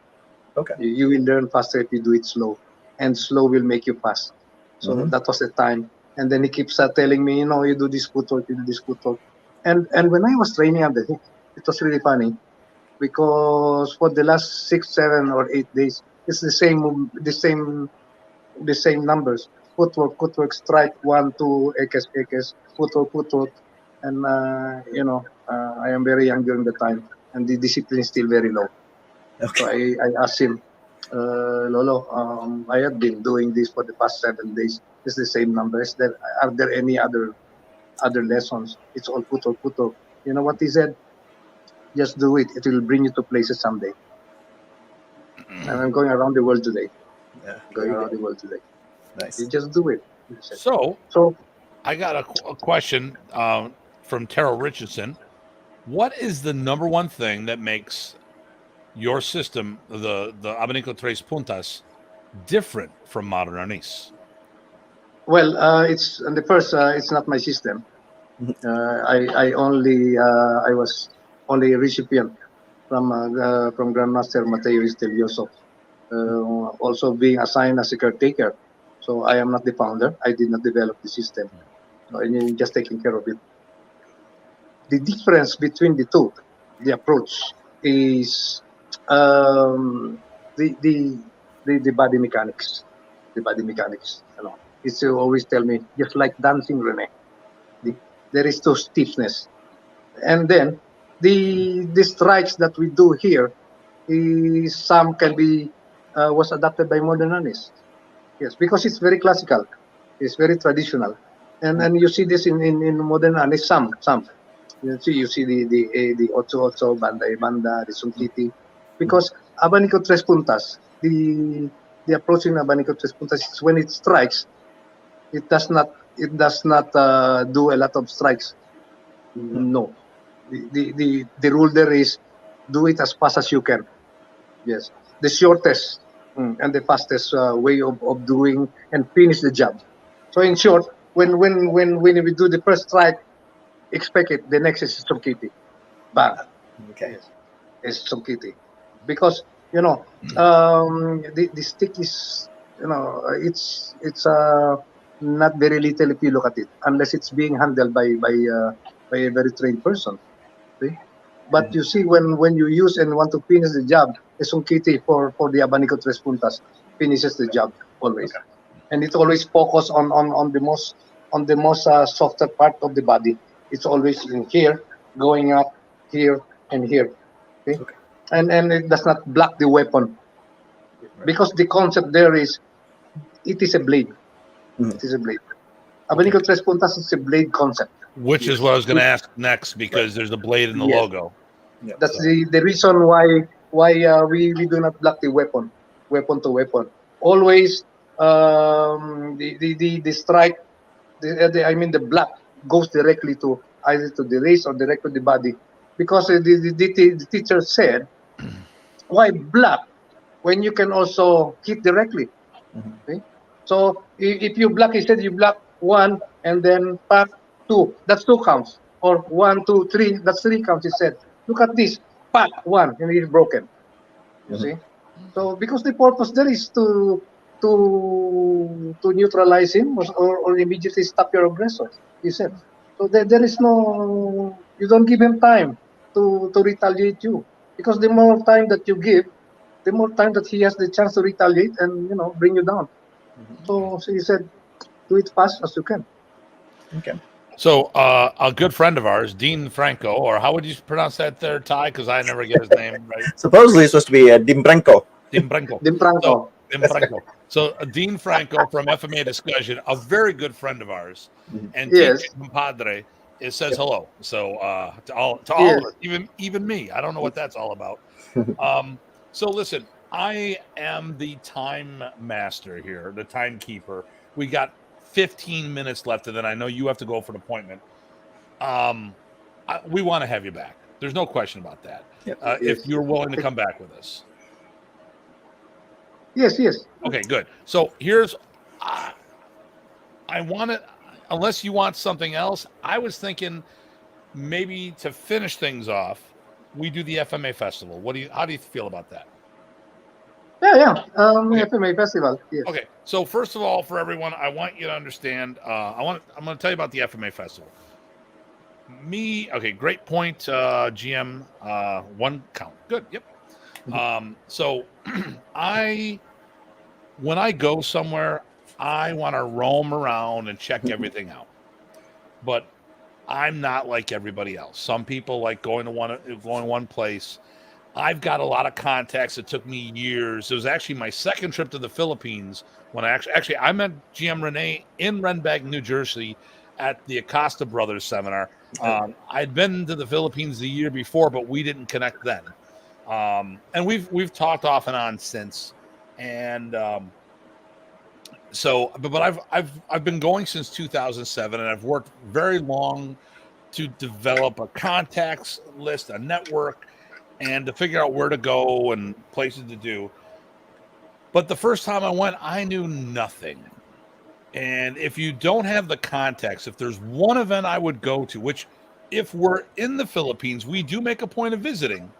Okay. You will learn faster if you do it slow. And slow will make you fast. So that was the time. And then he keeps telling me, you do this footwork, you do this footwork. And when I was training at the hip, it was really funny because for the last 6, 7, or 8 days, it's the same numbers. Footwork, strike, 1, 2, ekes, footwork, and I am very young during the time, and the discipline is still very low. Okay. So I asked him, Lolo, I have been doing this for the past 7 days. It's the same numbers. Are there any other lessons? It's all footwork. You know what he said? Just do it. It will bring you to places someday. And I'm going around the world today. Yeah. Going around the world today. Nice. You just do it. So So I got a question from Terrell Richardson. What is the number one thing that makes your system, the Abanico Tres Puntas, different from modern arnis? well, it's and the first. It's not my system. I was only a recipient from Grandmaster Mateo Estelioso. Also being assigned as a caretaker. So I am not the founder. I did not develop the system. So I'm just taking care of it. The difference between the two, the approach, is the, the the body mechanics. The body mechanics. It's always tell me just like dancing, Rene. There is no stiffness, and then the strikes that we do here is some can be was adapted by modern artists. Yes, because it's very classical, it's very traditional, and you see this in modern artists. Some you see the ocho banda banda, the sungkiti, because abanico tres puntas, the approach in abanico tres puntas is when it strikes, it does not do a lot of strikes. No, the rule there is do it as fast as you can. Yes, the shortest and the fastest way of doing and finish the job. So in short, when we do the first strike, expect it. The next is Sukiti. Bang. Okay. Yes, it's Sukiti. Because the stick is it's not very little if you look at it, unless it's being handled by a very trained person. See? But you see, when you use and want to finish the job, the Sungkiti for the Abanico Tres Puntas finishes the job always, and it always focus on the most softer part of the body. It's always in here, going up here and here, okay? And it does not block the weapon because the concept there is it is a blade. It is a blade. Abanico Tres Puntas is a blade concept. Which is what I was going to ask next, because there's a blade in the Yes. logo. That's the reason why we do not block the weapon to weapon. Always the strike, I mean the block goes directly to either to the wrist or direct to the body, because the teacher said, why block when you can also hit directly? Okay? So if you block, he said you block 1 and then pack 2. That's 2 counts. Or 1, 2, 3. That's 3 counts. He said, look at this. Pack 1 and it is broken. You see. So because the purpose there is to neutralize him or immediately stop your aggressor. He said. So there is no. You don't give him time to retaliate you, because the more time that you give, the more time that he has the chance to retaliate and bring you down. So he said, do it fast as you can. Okay. So a good friend of ours, Dean Franco, or how would you pronounce that there, Ty? Because I never get his name right. Supposedly it's supposed to be Dimbranco. Dean Franco. Franco. So Dean Franco from FMA Discussion, a very good friend of ours, and Yes. teacher compadre, it says hello. So to all Yes. of us, even me, I don't know what that's all about. So listen, I am the time master here, the timekeeper. We got 15 minutes left, and then I know you have to go for an appointment. we want to have you back. There's no question about that. Yep. If you're willing to come back with us. Yes. Okay, good. So here's, I want it, unless you want something else, I was thinking maybe to finish things off, we do the FMA festival. How do you feel about that? Yeah. Okay. FMA festival. Yes. Okay. So first of all, for everyone, I want you to understand. I'm going to tell you about the FMA festival. Okay, great point, GM. One count. Good. Yep. So when I go somewhere, I want to roam around and check everything out. But I'm not like everybody else. Some people like going to one place. I've got a lot of contacts. It took me years. It was actually my second trip to the Philippines when I met GM Rene in Renberg, New Jersey, at the Acosta Brothers seminar. I'd been to the Philippines the year before, but we didn't connect then. And we've talked off and on since. And but I've been going since 2007, and I've worked very long to develop a contacts list, a network, and to figure out where to go and places to do. But the first time I went, I knew nothing. And if you don't have the context, if there's one event I would go to, which if we're in the Philippines, we do make a point of visiting,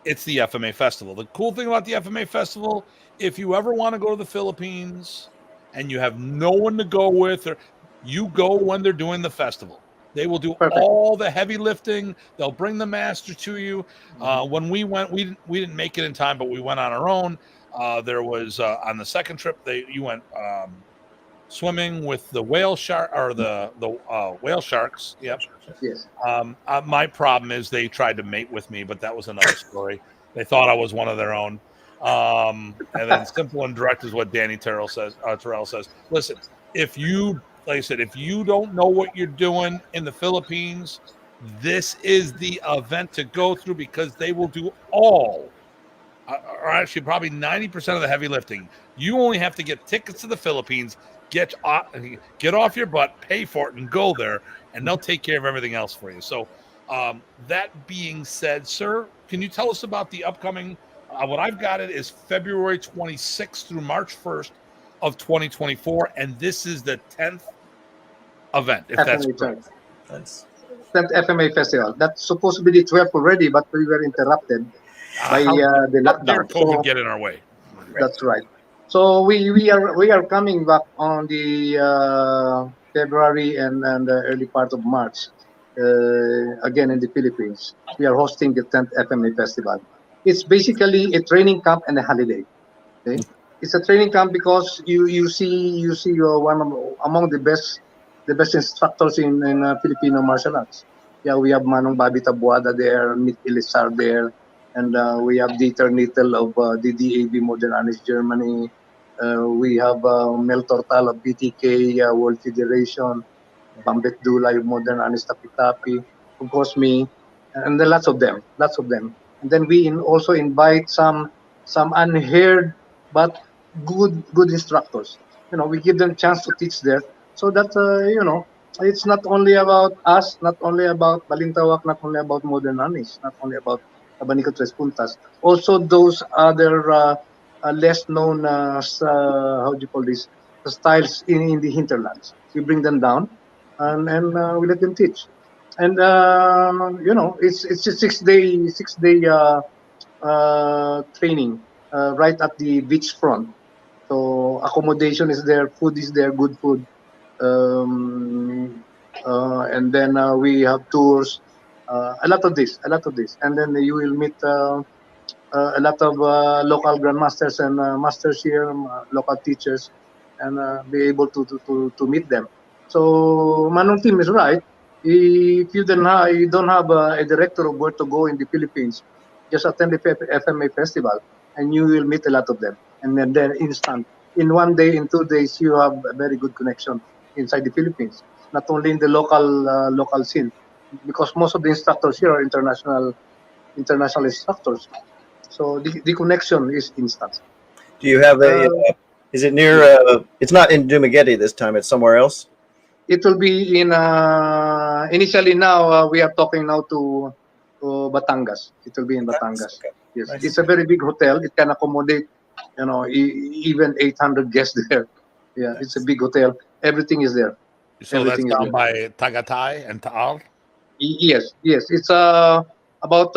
it's the FMA Festival. The cool thing about the FMA Festival, if you ever want to go to the Philippines and you have no one to go with, or you go when they're doing the festival. They will do all the heavy lifting. They'll bring the master to you. When we went, we didn't make it in time, but we went on our own. There was on the second trip, you went swimming with the whale shark or the whale sharks. Yep. Yes. My problem is they tried to mate with me, but that was another story. They thought I was one of their own. And then simple and direct is what Danny Terrell says. Listen, like I said, if you don't know what you're doing in the Philippines, this is the event to go through because they will do all, or actually probably 90% of the heavy lifting. You only have to get tickets to the Philippines, get off your butt, pay for it, and go there, and they'll take care of everything else for you. So that being said, sir, can you tell us about the upcoming, what I've got it is February 26th through March 1st of 2024, and this is the 10th event, if that's correct. 10th FMA Festival. That's supposed to be the 12th already, but we were interrupted by the lockdown. COVID get in our way. That's right. So we are coming back on the February and the early part of March, again in the Philippines. We are hosting the 10th FMA Festival. It's basically a training camp and a holiday. Okay? It's a training camp because you see one among the best instructors in Filipino martial arts. Yeah, we have Manong Bobby Tabuada there, Nick Elisar there, and we have Dieter Nittel of the DAB Modern Arnis Germany. We have Mel Tortal of BTK World Federation, Bambet Dulay of Modern Arnis Tapi Tapi, of course me, and then lots of them. And then we also invite some unheard but good instructors. We give them chance to teach there, so that it's not only about us, not only about Balintawak, not only about Modern Arnis, not only about Abanico Tres Puntas. Also, those other less known, how do you call this, styles in the hinterlands. We bring them down, and we let them teach. And it's a six-day training right at the beachfront. So accommodation is there, food is there, good food, and then we have tours. A lot of this, and then you will meet a lot of local grandmasters and masters here, local teachers, and be able to meet them. So Manong Tim is right. If you don't have a director of where to go in the Philippines, just attend the FMA festival, and you will meet a lot of them. And then in 1 day, in 2 days, you have a very good connection inside the Philippines, not only in the local scene, because most of the instructors here are international instructors. So the connection is instant. Do you have is it near, it's not in Dumaguete this time, it's somewhere else? It will be in Initially, now we are talking now to Batangas. It will be in Batangas. Okay. Yes, Nice. it's a very big hotel. It can accommodate, even 800 guests there. Yeah, it's a big hotel. Everything is there. So that's Everything is down there. by Tagaytay and Taal. Yes, yes. It's about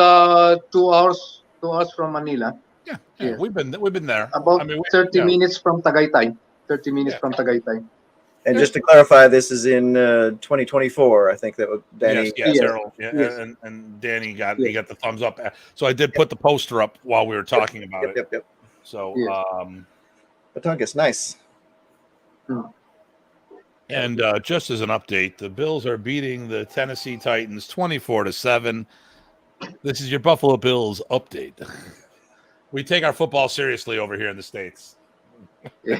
2 hours, 2 hours from Manila. Yeah, Yes, we've been there. about I mean, 30 minutes from Tagaytay. 30 minutes Yeah. from Tagaytay. And just to clarify, this is in 2024. I think that Danny. Yes, Yes, Errol, yes, and Danny got yes, the thumbs up. So I did put the poster up while we were talking about Yep, it. yep, yep. So, yes. Batangas, nice. and just as an update, the Bills are beating the Tennessee Titans 24-7. This is your Buffalo Bills update. We take our football seriously over here in the States. Yeah.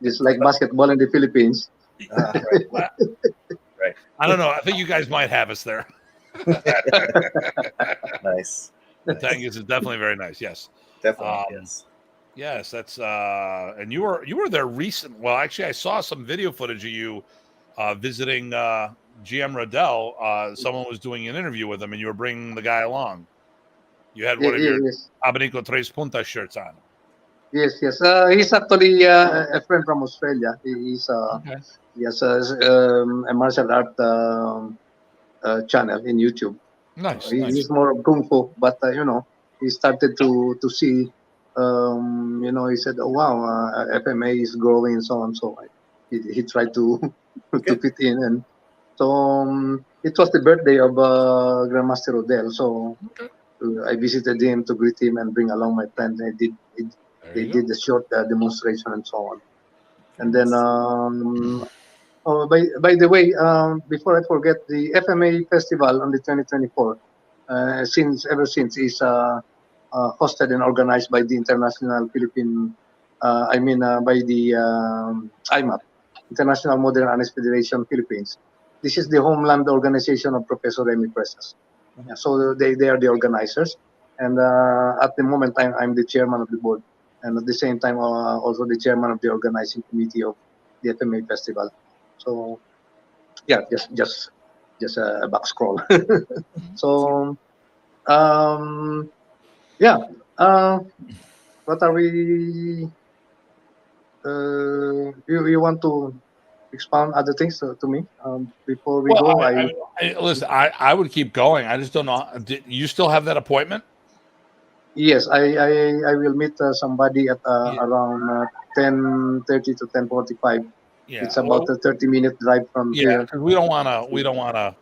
Just like basketball in the Philippines. Right. Right. I don't know. I think you guys might have us there. Nice. Batangas is definitely very nice. Yes. Definitely. Yes. Yes, that's and you were there recent. Well, actually, I saw some video footage of you visiting GM Rene. Someone was doing an interview with him, and you were bringing the guy along. You had one of your Yes, Abanico Tres Puntas shirts on. yes, yes. He's actually a friend from Australia. He's Okay. he has a martial art channel in YouTube. Nice. He's more of kung fu, but he started to see. He said, "Oh wow, FMA is growing and so on." So he tried to to fit in, and so it was the birthday of Grandmaster Odell. So I visited him to greet him and bring along my friend. They did a short demonstration and so on. And then, by the way, before I forget, the FMA festival on the 2024, ever since is hosted and organized by the International Philippine, by the IMAP, International Modern Arts Federation Philippines. This is the homeland organization of Professor Remy Presas. Yeah, so they are the organizers, and at the moment I'm the chairman of the board, and at the same time also the chairman of the organizing committee of the FMA festival. So yeah, just a back scroll. So yeah, what are we? You want to expound other things to me before we Well, go? listen. I would keep going. I just don't know. You still have that appointment? Yes, I will meet somebody at Yeah. around 10:30 to 10:45. Yeah. It's about a 30-minute drive from Yeah, here. because we don't want to. We don't want to.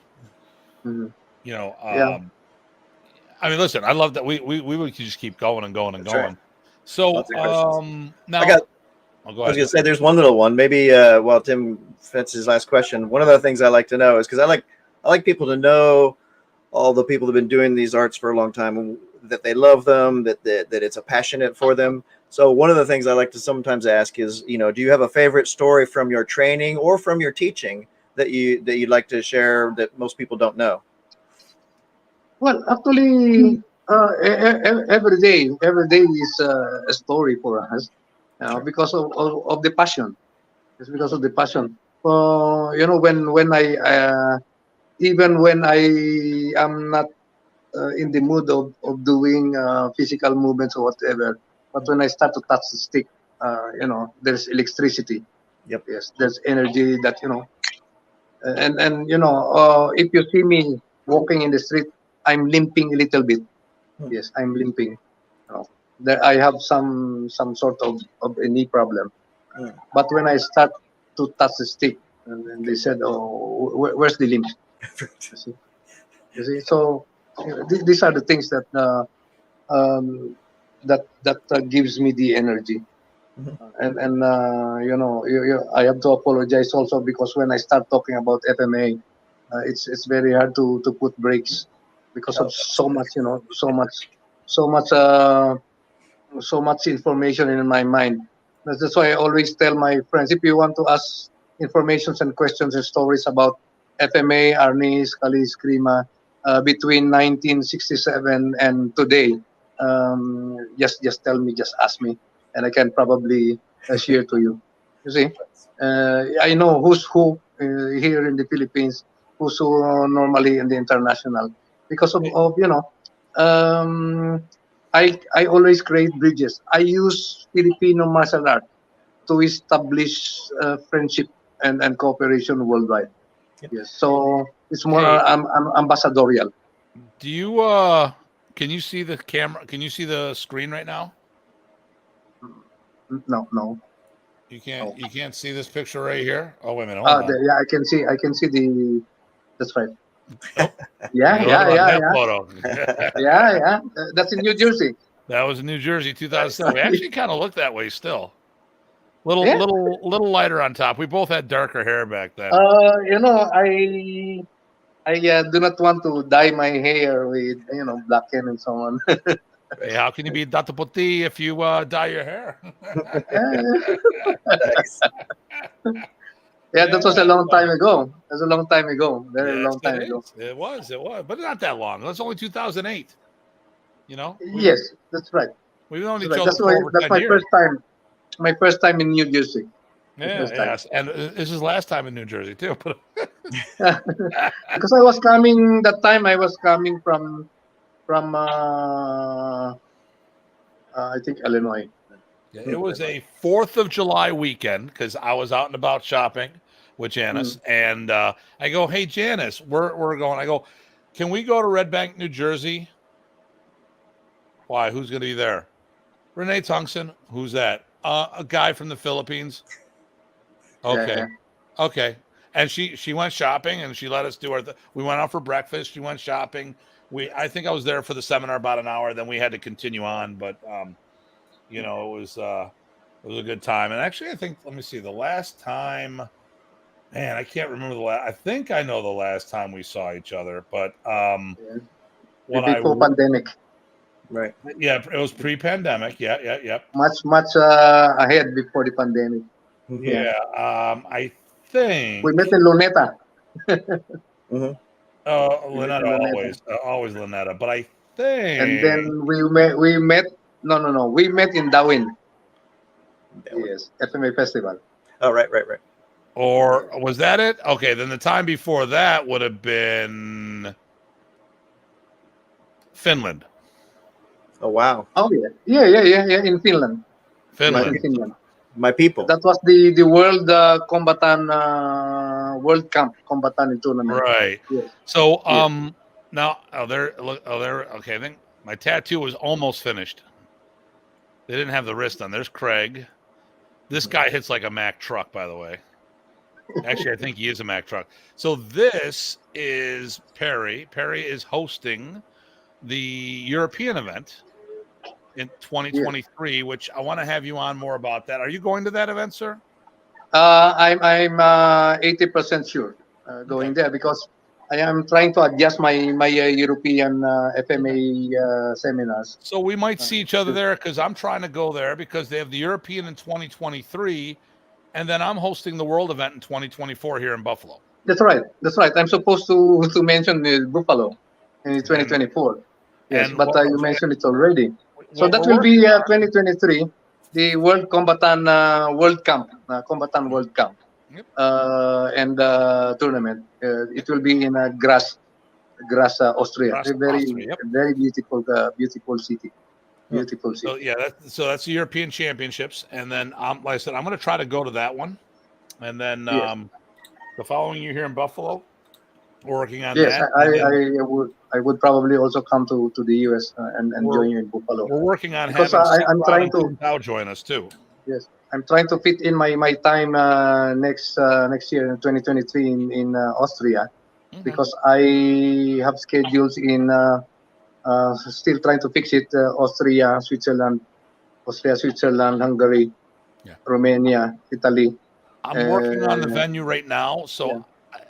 Mhm. You know. Yeah. I mean, listen. I love that we would just keep going and going and That's right. going. So Lots of questions. now. I got. Oh, I go was ahead. going to say there's one little one. Maybe while Tim fits his last question, one of the things I like to know is because I like people to know all the people that have been doing these arts for a long time, that they love them, that it's a passionate for them. So one of the things I like to sometimes ask is, do you have a favorite story from your training or from your teaching that you'd like to share that most people don't know? Well, actually, every day is a story for us, Sure. because of the passion. It's because of the passion. When I even when I am not in the mood of doing physical movements or whatever, but when I start to touch the stick, there's electricity. Yep. Yes, there's energy that if you see me walking in the street, I'm limping a little bit. Yes, I'm limping. There I have some sort of a knee problem. But when I start to touch the stick, and then they said, "Oh, where's the limp?" You see. So these are the things that gives me the energy. And I have to apologize also because when I start talking about FMA, it's very hard to put brakes because of so much, so much, so much information in my mind. That's why I always tell my friends, if you want to ask informations and questions and stories about FMA, Arnis, Kalis, Krima, between 1967 and today, just tell me, just ask me, and I can probably share to you. You see, I know who's who here in the Philippines, who's normally in the international. Because of I always create bridges. I use Filipino martial art to establish friendship and cooperation worldwide. Yes, so it's more ambassadorial. Do you can you see the camera? Can you see the screen right now? No. You can't see this picture right here. Oh, wait a minute. Ah, Hold on. yeah, I can see the. That's right. Oh, Yeah. photo. Yeah. That's in New Jersey. That was in New Jersey, 2007. We actually kind of look that way still. Little Yeah. little lighter on top. We both had darker hair back then. I do not want to dye my hair with black hair and so on. Hey, how can you be Datu Puti if you dye your hair? Nice. Yeah, that was a long time ago. That's a long time ago. Very Yes, long time ago. It was, but not that long. That's only 2008. Yes, that's right. We've known each That's, right. other That's, for why, over that's 10 my years. first time. My first time in New Jersey. Yes, and this is last time in New Jersey too. Because I was coming that time. I was coming from I think Illinois. It was a 4th of July weekend because I was out and about shopping with Janice, and I go, "Hey, Janice, we're going." I go, "Can we go to Red Bank, New Jersey?" Why? Who's going to be there? Rene Tongson. Who's that? A guy from the Philippines. Okay. Yeah. Okay. And she went shopping and she let us do we went out for breakfast. She went shopping. I think I was there for the seminar about an hour. Then we had to continue on, but it was a good time. And actually, I think, let me see, the last time, man, I can't remember I think I know the last time we saw each other, but before pandemic. Right. Yeah, it was pre-pandemic. Yeah. Much ahead before the pandemic. Yeah. I think we met in Luneta. Luneta, always Luneta. But I think, and then we met. No. We met in Darwin. Yes, FMA Festival. Oh, right. Or was that it? Okay, then the time before that would have been Finland. Oh, wow. Oh yeah. In Finland. Finland. In Finland. My people. That was the World Combatant World Camp Combatant tournament. Right. Yes. So now there. Okay, I think my tattoo was almost finished. They didn't have the wrist on. There's Craig. This guy hits like a Mack truck, by the way. Actually, I think he is a Mack truck. So this is Perry. Perry is hosting the European event in 2023, which I want to have you on more about that. Are you going to that event, sir? I'm 80% sure going there because I am trying to adjust my European FMA seminars. So we might see each other there because I'm trying to go there because they have the European in 2023, and then I'm hosting the World event in 2024 here in Buffalo. That's right. I'm supposed to mention Buffalo in 2024. Yes, but you mentioned it already. So that will be 2023, the World Combatant World Camp, World Camp, and tournament. It will be in Graz, Austria. Very beautiful city. Beautiful city. So yeah, that's the European Championships, and then like I said, I'm going to try to go to that one, and then the following year here in Buffalo, we're working on that. Yes, I would probably also come to the US and join you in Buffalo. We're working on because having I'm trying to now join us too. Yes, I'm trying to fit in my time next year in 2023 in Austria, because I have schedules in still trying to fix it. Austria, Switzerland, Hungary, Romania, Italy. I'm working on the venue right now, so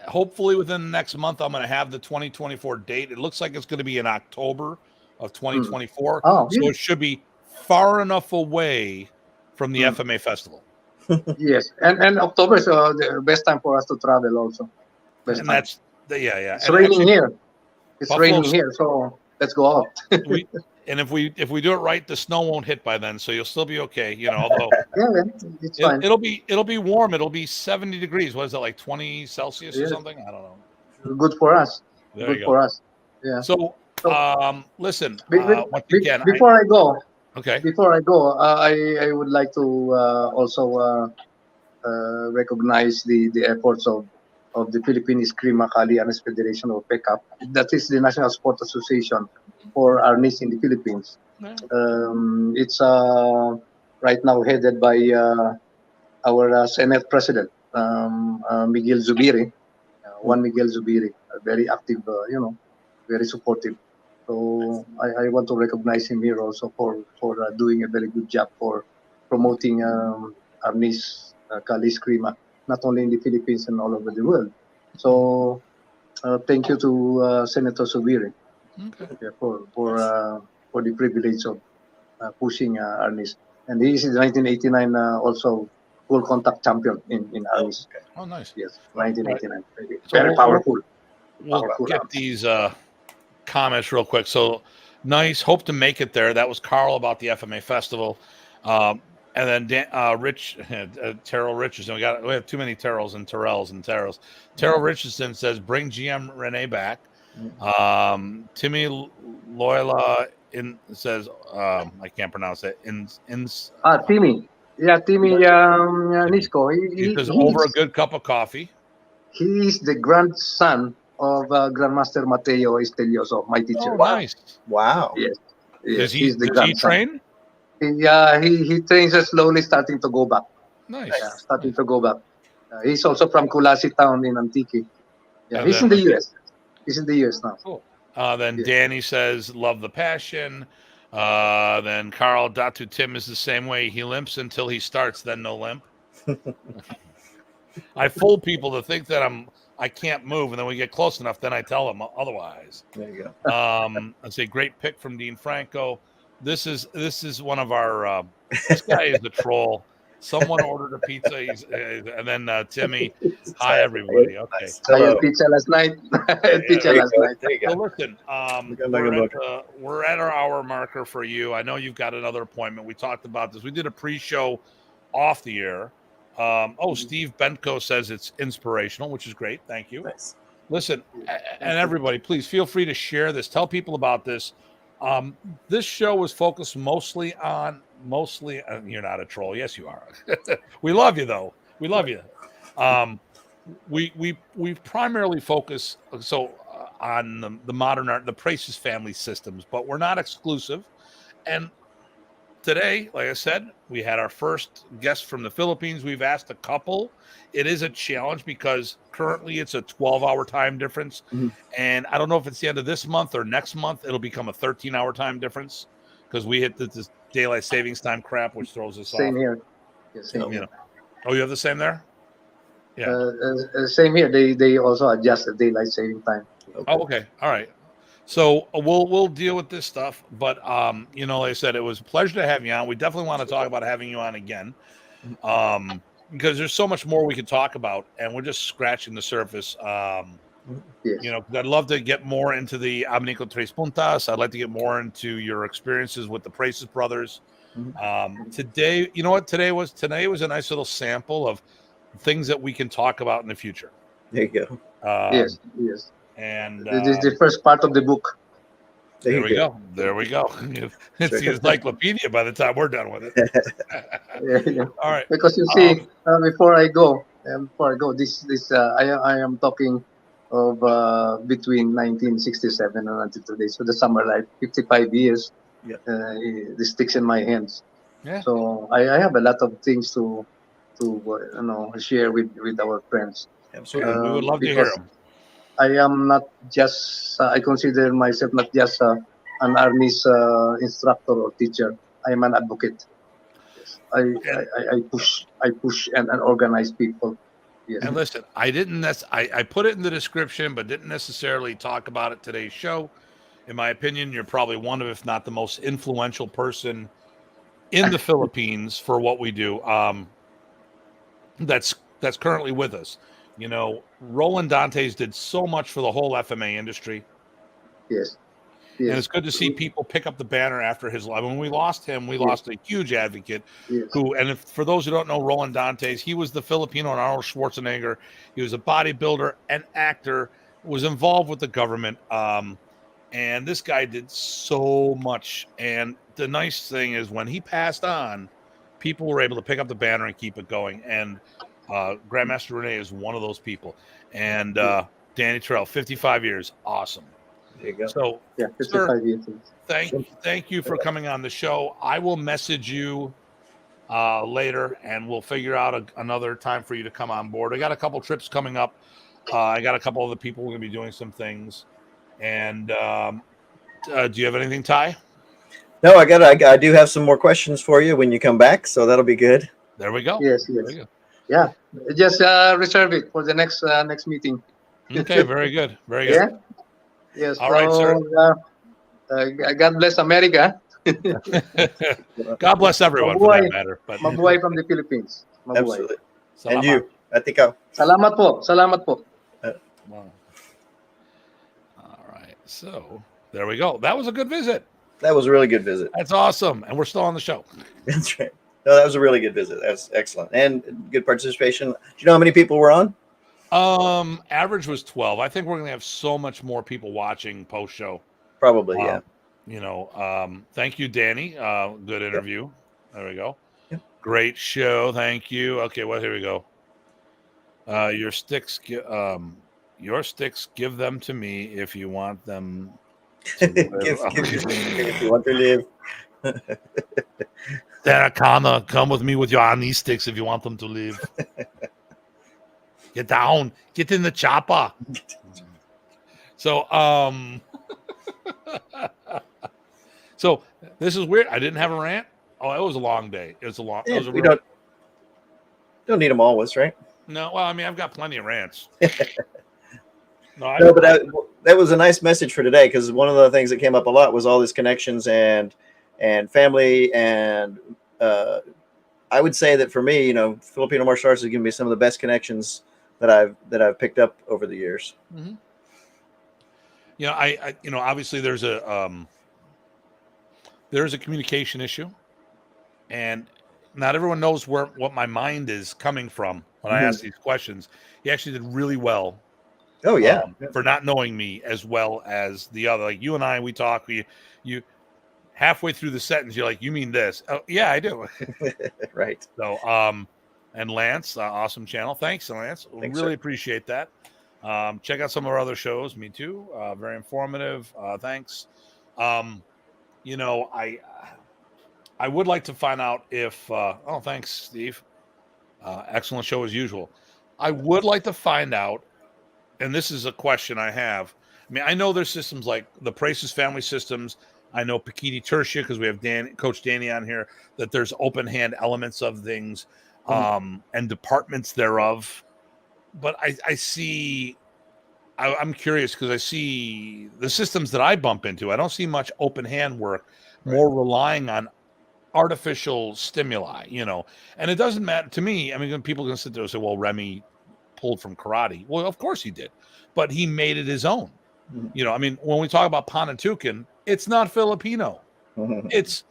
hopefully within the next month I'm going to have the 2024 date. It looks like it's going to be in October of 2024, so it should be far enough away from the FMA festival. Yes, and October is the best time for us to travel also. That's It's raining here. It's raining here, so let's go out. And if we do it right, the snow won't hit by then, so you'll still be okay. Although it's fine. it'll be warm. It'll be 70 degrees. What is it, like 20 Celsius or something? I don't know. Good for us. There Good you for go. us. Yeah. So, So, listen. Once again, before I go, okay. I would like to also recognize the efforts of the Philippine Eskrima Kalianes Federation, or PECAP. That is the National Sport Association for Arnis in the Philippines. Yeah. It's right now headed by our Senate President, Miguel Zubiri, Juan Miguel Zubiri, very active, very supportive. So I want to recognize him here also for doing a very good job for promoting Arnis Kali Eskrima, not only in the Philippines and all over the world. So thank you to Senator Zubiri for the privilege of pushing Arnis. And he is in 1989 also full contact champion in Arnis. Oh, nice. Yes, 1989. So Very powerful. We'll get these comments real quick. So nice. Hope to make it there. That was Carl about the FMA festival. And then Rich, Terrell Richardson. We have too many Terrells and Terrells and Terrells. Terrell Richardson says, bring GM Rene back. Timmy Loyola says, I can't pronounce it. Timmy. Yeah, Timmy Nisco. He says, over a good cup of coffee. He is the grandson of Grandmaster Mateo Estelioso, my teacher. Oh, nice. Wow. Yes. Does he train? Yeah, he trains us slowly, starting to go back. Nice. Yeah, starting to go back. He's also from Kulasi town in Antique. Yeah, he's in the U.S. He's in the U.S. now. Cool. Then Danny says, love the passion. Then Carl, Datu Tim is the same way. He limps until he starts, then no limp. I fool people to think that I can't move, and then we get close enough, then I tell them otherwise. There you go. I'd say great pick from Dean Franco. This is one of our this guy is a troll. Someone ordered a pizza, and then Timmy. Hi everybody. Okay. I had pizza last night. So listen, we're at our hour marker for you. I know you've got another appointment. We talked about this. We did a pre-show off the air. Steve Bentko says it's inspirational, which is great. Thank you. Nice. Listen, and everybody, please feel free to share this. Tell people about this. This show was focused mostly you're not a troll. Yes, you are. We love you though. We love you. We primarily focus on the modern art, the Praces family systems, but we're not exclusive. And today, like I said, we had our first guest from the Philippines. We've asked a couple. It is a challenge because currently it's a 12-hour time difference. Mm-hmm. And I don't know if it's the end of this month or next month, it'll become a 13-hour time difference because we hit this daylight savings time crap, which throws us off. Same here. Yeah, same here. Oh, you have the same there? Yeah. Same here. They also adjust the daylight saving time. Okay. Oh, okay. All right. So we'll deal with this stuff, but like I said, it was a pleasure to have you on. We definitely want to talk about having you on again, because there's so much more we could talk about, and we're just scratching the surface. Yes. Because I'd love to get more into the Abanico Tres Puntas. I'd like to get more into your experiences with the Praces brothers. Today, you know what today was? Today was a nice little sample of things that we can talk about in the future. There you go. Yes. And this is the first part of the book. There we go. It's the encyclopedia by the time we're done with it. Yeah. All right. Because you see, before I go, this I am talking of between 1967 and until today. So the summer life, 55 years. Yeah. This sticks in my hands. Yeah. So I have a lot of things to share with our friends. Absolutely. We would love to hear them. I am not just, I consider myself not just an Arnis instructor or teacher. I am an advocate. Yes. I push and organize people. Yes. And listen, I put it in the description, but didn't necessarily talk about it today's show. In my opinion, you're probably one of, if not the most influential person in the Philippines for what we do. That's currently with us. Roland Dantes did so much for the whole FMA industry. Yes. And it's good to see people pick up the banner after his life. When we lost him, we lost a huge advocate who, and for those who don't know Roland Dantes, he was the Filipino and Arnold Schwarzenegger. He was a bodybuilder and actor, was involved with the government. And this guy did so much. And the nice thing is when he passed on, people were able to pick up the banner and keep it going. And Grandmaster Rene is one of those people. And Danny Terrell, 55 years. Awesome. There you go. So, Yeah, sir, 55 years. thank you for coming on the show. I will message you later, and we'll figure out another time for you to come on board. I got a couple trips coming up. I got a couple other people we're going to be doing some things. And do you have anything, Ty? No, I do have some more questions for you when you come back, so that'll be good. There we go. Yes. There we go. Yeah, just reserve it for the next meeting. Okay, very good. Very good. Yeah. Yes. All right, sir. God bless America. God bless everyone for that matter. But Mabuhay from the Philippines. Mabuhay. Absolutely. Salamat. And you, Atikaw. Salamat po. Salamat po. Wow. All right. So there we go. That was a good visit. That was a really good visit. That's awesome. And we're still on the show. That's right. No, that was a really good visit. That was excellent. And good participation. Do you know how many people were on? Average was 12. I think we're going to have so much more people watching post show. Probably, yeah. Thank you, Danny. Good interview. Yep. There we go. Yep. Great show. Thank you. Okay, well, here we go. Your sticks, give them to me if you want them to live. If you want to live. Darakana, come with me with your Ani sticks if you want them to live. Get down. Get in the chopper. So, so this is weird. I didn't have a rant. Oh, it was a long day. It was a long. Yeah, we don't need them always, right? No, well, I mean, I've got plenty of rants. But that was a nice message for today, because one of the things that came up a lot was all these connections and family, and I would say that for me, Filipino martial arts is going to be some of the best connections that I've picked up over the years. Mm-hmm. I obviously there's a communication issue, and not everyone knows what my mind is coming from when I ask these questions. He actually did really well. Oh yeah, for not knowing me as well as the other. Like you and I, we talk. You halfway through the sentence, you're like, "You mean this?" Oh yeah, I do. Right. So and Lance, awesome channel. Thanks, Lance. Thanks, really sir. appreciate that. Check out some of our other shows. Me too. Very informative. Thanks. I would like to find out if. Thanks, Steve. Excellent show as usual. I would like to find out, and this is a question I have. I mean, I know there's systems like the Praces family systems. I know Pakiti Tertia, because we have Coach Danny on here, that there's open hand elements of things and departments thereof. But I'm curious because I see the systems that I bump into. I don't see much open hand work, more relying on artificial stimuli, and it doesn't matter to me. I mean, people are going to sit there and say, well, Remy pulled from karate. Well, of course he did, but he made it his own. I mean, when we talk about Panantukan, it's not Filipino. It's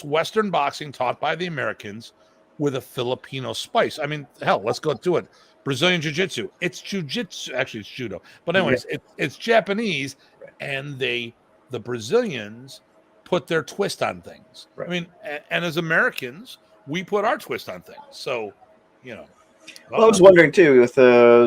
Western boxing taught by the Americans with a Filipino spice. I mean, hell, let's go to it. Brazilian Jiu-Jitsu. It's Jiu-Jitsu. Actually, it's Judo. But anyways, it's Japanese, and the Brazilians put their twist on things. Right. I mean, and as Americans, we put our twist on things. So, Well, I was wondering too with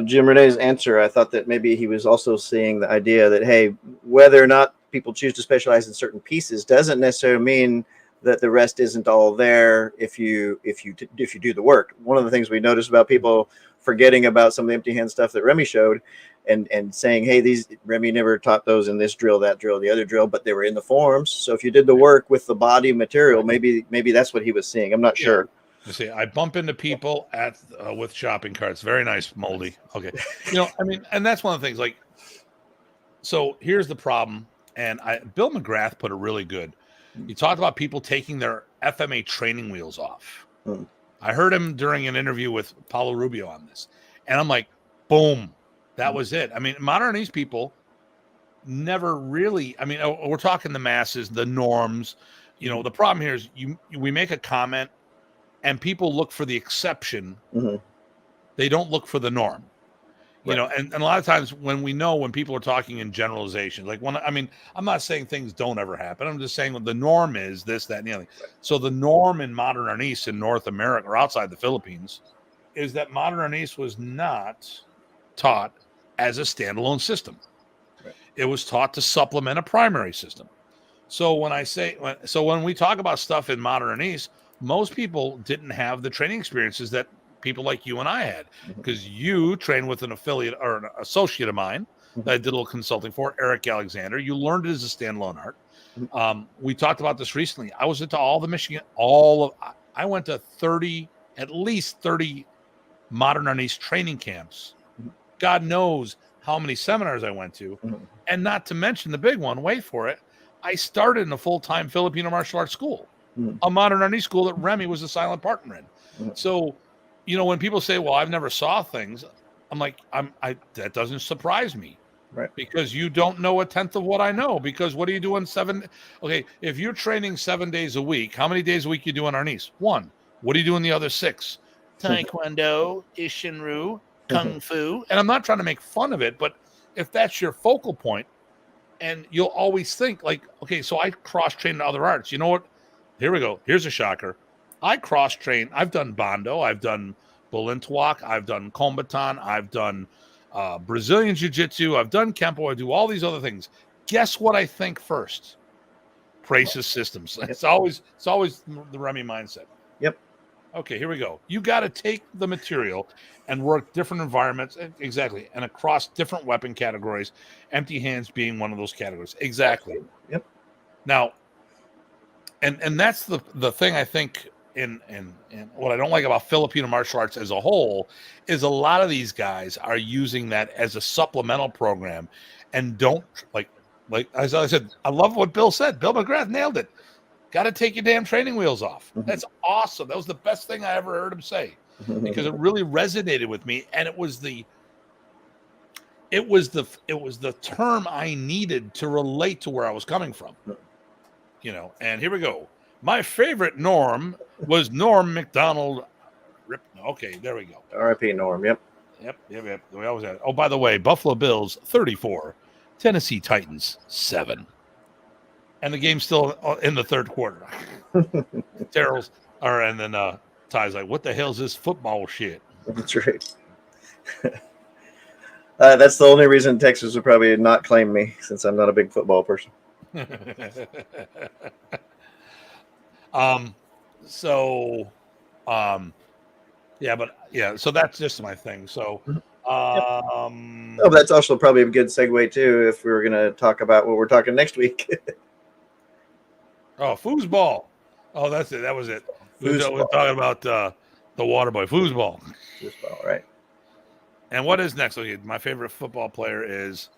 Jim Rene's answer. I thought that maybe he was also seeing the idea that, hey, whether or not people choose to specialize in certain pieces doesn't necessarily mean that the rest isn't all there if you do the work. One of the things we noticed about people forgetting about some of the empty hand stuff that Remy showed, and saying, hey, Remy never taught those in this drill, that drill, the other drill, but they were in the forms. So if you did the work with the body material, maybe that's what he was seeing. I'm not sure. You see, I bump into people with shopping carts. Very nice, Moldy. Okay. I mean, and that's one of the things, like, so here's the problem. And Bill McGrath put it really good. He talked about people taking their FMA training wheels off. I heard him during an interview with Paulo Rubio on this. And I'm like, boom, that was it. I mean, modern East people, never really, I mean, we're talking the masses, the norms. You know, the problem here is we make a comment and people look for the exception. Mm-hmm. They don't look for the norm. You Right. know, and a lot of times when people are talking in generalization, like I mean, I'm not saying things don't ever happen. I'm just saying the norm is this, that, and the other. Right. So the norm in modern Arnis in North America or outside the Philippines is that modern Arnis was not taught as a standalone system. Right. It was taught to supplement a primary system. So when we talk about stuff in modern Arnis, most people didn't have the training experiences that people like you and I had, because you trained with an affiliate or an associate of mine that I did a little consulting for, Eric Alexander. You learned it as a standalone art. We talked about this recently. I was into all the Michigan, I went to at least 30 modern Arnis training camps. God knows how many seminars I went to. And not to mention the big one, wait for it, I started in a full-time Filipino martial arts school, a modern Arnis school that Remy was a silent partner in. So, you know, when people say, well, I've never saw things, I'm like, that doesn't surprise me. Right. Because you don't know a tenth of what I know. Because what are you doing okay, if you're training 7 days a week, how many days a week you do on Arnis? 1. What are you doing the other 6? Taekwondo, Ishinru, Kung Fu. And I'm not trying to make fun of it, but if that's your focal point, and you'll always think like, okay, so I cross-train in other arts. You know what? Here we go. Here's a shocker. I cross-train. I've done Bondo. I've done Bulintuak. I've done Kombatan. I've done Brazilian Jiu-Jitsu. I've done Kempo. I do all these other things. Guess what I think first? Praxis systems. Yep. It's always the Remy mindset. Yep. Okay, here we go. You got to take the material and work different environments. Exactly. And across different weapon categories, empty hands being one of those categories. Exactly. Yep. Now, and that's the thing I think in what I don't like about Filipino martial arts as a whole is a lot of these guys are using that as a supplemental program and don't like as I said, I love what Bill said. Bill McGrath nailed it. Got to take your damn training wheels off. That's awesome. That was the best thing I ever heard him say, because it really resonated with me, and it was the term I needed to relate to where I was coming from. You know, and here we go. My favorite Norm was Norm McDonald. Okay, there we go. R.I.P. Norm. Yep. We always had. Oh, by the way, Buffalo Bills 34, Tennessee Titans 7. And the game's still in the third quarter. Terrell's, and then Ty's like, what the hell's this football shit? That's right. That's the only reason Texas would probably not claim me, since I'm not a big football person. So that's just my thing. So, that's also probably a good segue too, if we were going to talk about what we're talking next week. Foosball. Oh, that's it. That was it. We're talking about the water boy. Foosball. Foosball, right. And what is next? Okay, my favorite football player is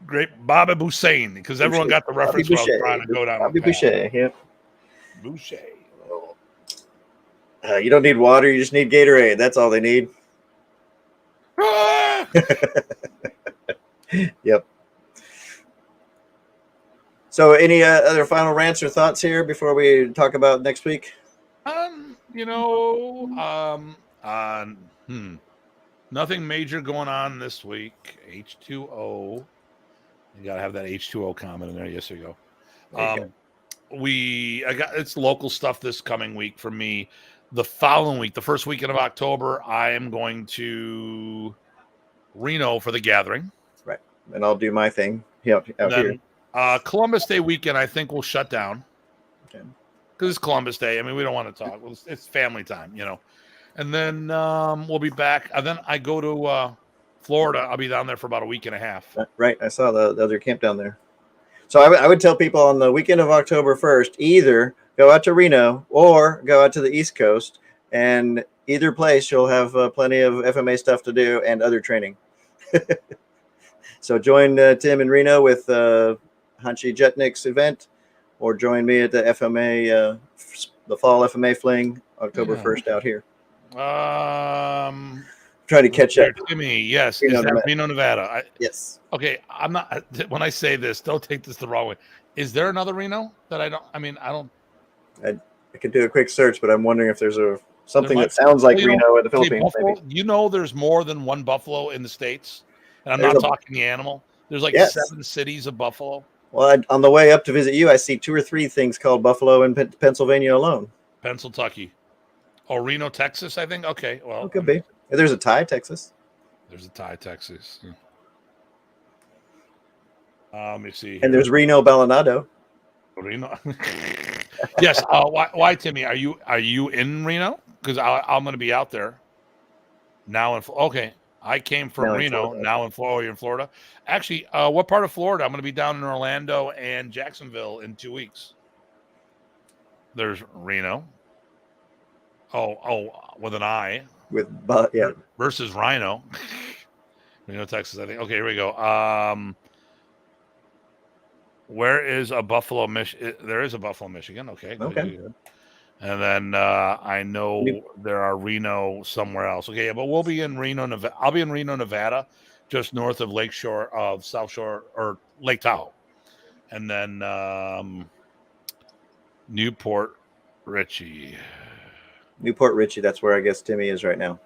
great Bobby Hussein, because everyone got the reference when I was trying to go down. Bobby Boucher, yeah. Boucher. You don't need water. You just need Gatorade. That's all they need. Yep. So, any other final rants or thoughts here before we talk about next week? Nothing major going on this week. H2O. You gotta have that H2O comment in there. Yes, there you go. It's local stuff this coming week for me. The following week, the first weekend of October, I am going to Reno for the gathering. Right. And I'll do my thing out here. Columbus Day weekend, I think, will shut down. Okay. Because it's Columbus Day. I mean, we don't want to talk. It's family time, you know. And then we'll be back. And then I go to Florida. I'll be down there for about a week and a half. Right. I saw the other camp down there. So I would tell people on the weekend of October 1st, either go out to Reno or go out to the East Coast. And either place, you'll have plenty of FMA stuff to do and other training. So join Tim in Reno with Hanshi Jetnik's event, or join me at the FMA, the fall FMA fling, October 1st out here. trying to catch up. Timmy, yes. Reno, Is that Nevada. Reno, Nevada? Yes. Okay, I'm not. When I say this, don't take this the wrong way. Is there another Reno that I don't? I mean, I don't. I could do a quick search, but I'm wondering if there's something might- that sounds like Well, you know, Reno in the okay, Philippines. Buffalo. Maybe. You know, there's more than one buffalo in the States, and I'm There's not a- talking the animal. There's like Yes. 7 cities of buffalo. Well, on the way up to visit you, I see 2 or 3 things called buffalo in Pennsylvania alone. Pennsylvania. Oh, Reno, Texas, I think. Okay, well, It could be. There's a Thai, Texas. There's a Thai, Texas. Let me see. And there's Reno, Balinado. Reno. Yes. Why, Timmy? Are you in Reno? Because I'm going to be out there now. Okay, I came from Now in Reno. Florida. Now in Florida. You're in Florida. Actually, what part of Florida? I'm going to be down in Orlando and Jacksonville in 2 weeks. There's Reno. Oh, with an I. Yeah. Versus Rhino. Reno, Texas, I think. Okay, here we go. Where is a Buffalo, Michigan? There is a Buffalo, Michigan. Okay. Okay. And then I know there are Reno somewhere else. Okay, but we'll be in Reno, Nevada. I'll be in Reno, Nevada, just north of South Shore or Lake Tahoe. And then Newport Richey. Newport Richey, that's where I guess Timmy is right now.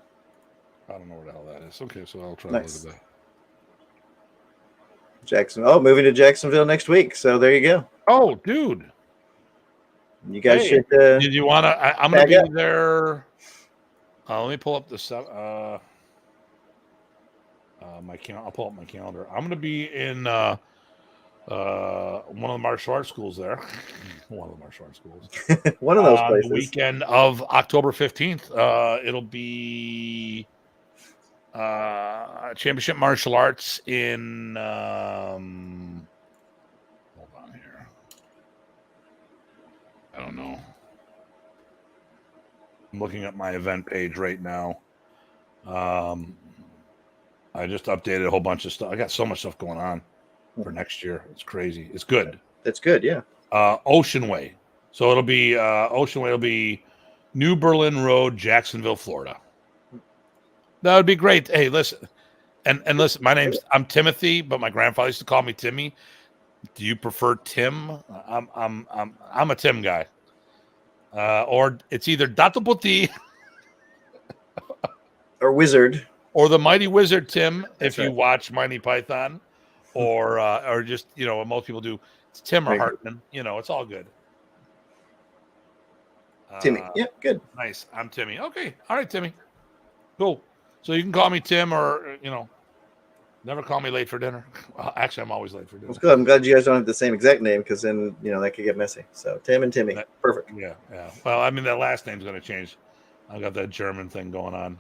I don't know where the hell that is. Okay, so I'll try Nice. to look at that. Moving to Jacksonville next week. So there you go. Oh, dude. You guys should. Did you want to? I'm going to be there. Let me pull up the I'll pull up my calendar. I'm going to be in one of the martial arts schools there. One of the martial arts schools. One of those places. The weekend of October 15th. It'll be Championship Martial Arts in. Hold on here. I don't know. I'm looking at my event page right now. I just updated a whole bunch of stuff. I got so much stuff going on for next year. It's crazy. It's good. That's good, yeah. Ocean Way. So it'll be Ocean Way. It'll be New Berlin Road, Jacksonville, Florida. That would be great. Hey, listen, and listen. I'm Timothy, but my grandfather used to call me Timmy. Do you prefer Tim? I'm a Tim guy. Or it's either Datu Hartman or Wizard, or the Mighty Wizard Tim. That's if you watch Mighty Python, or just what most people do. It's Tim or Hartman. It's all good. Timmy. Yeah, good. Nice. I'm Timmy. Okay. All right, Timmy. Cool. So you can call me Tim, or never call me late for dinner. Well, actually, I'm always late for dinner. That's good. I'm glad you guys don't have the same exact name, because then that could get messy. So Tim and Timmy, perfect. Yeah. Well, I mean, that last name's going to change. I've got that German thing going on.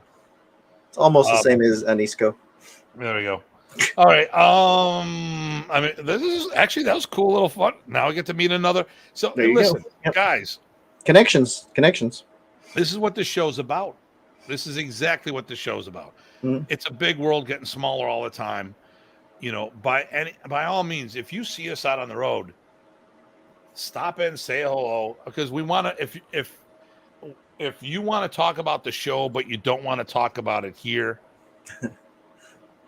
It's almost the same as Anisco. There we go. All right. I mean, that was cool, little fun. Now I get to meet another. So listen, guys. Connections. This is what this show's about. This is exactly what this show's about. Mm-hmm. It's a big world getting smaller all the time. By all means, if you see us out on the road, stop in, say hello, because we want to. If you want to talk about the show, but you don't want to talk about it here,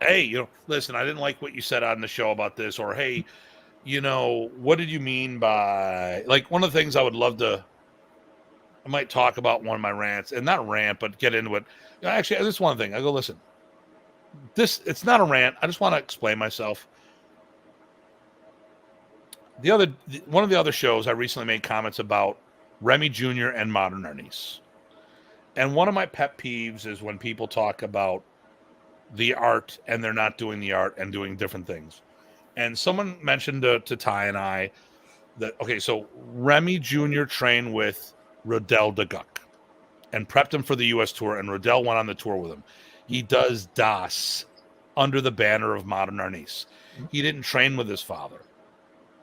hey, listen, I didn't like what you said on the show about this, or hey, what did you mean by, like, one of the things I would love to. I might talk about one of my rants, and not rant, but get into it. Actually, this one thing. I go, listen, it's not a rant. I just want to explain myself. One of the other shows, I recently made comments about Remy Jr. and Modern Arnis. And one of my pet peeves is when people talk about the art and they're not doing the art and doing different things. And someone mentioned to Ty and I that, okay, so Remy Jr. trained with Rodell DeGuck and prepped him for the U.S. tour, and Rodell went on the tour with him. He does Das under the banner of Modern Arnis. He didn't train with his father.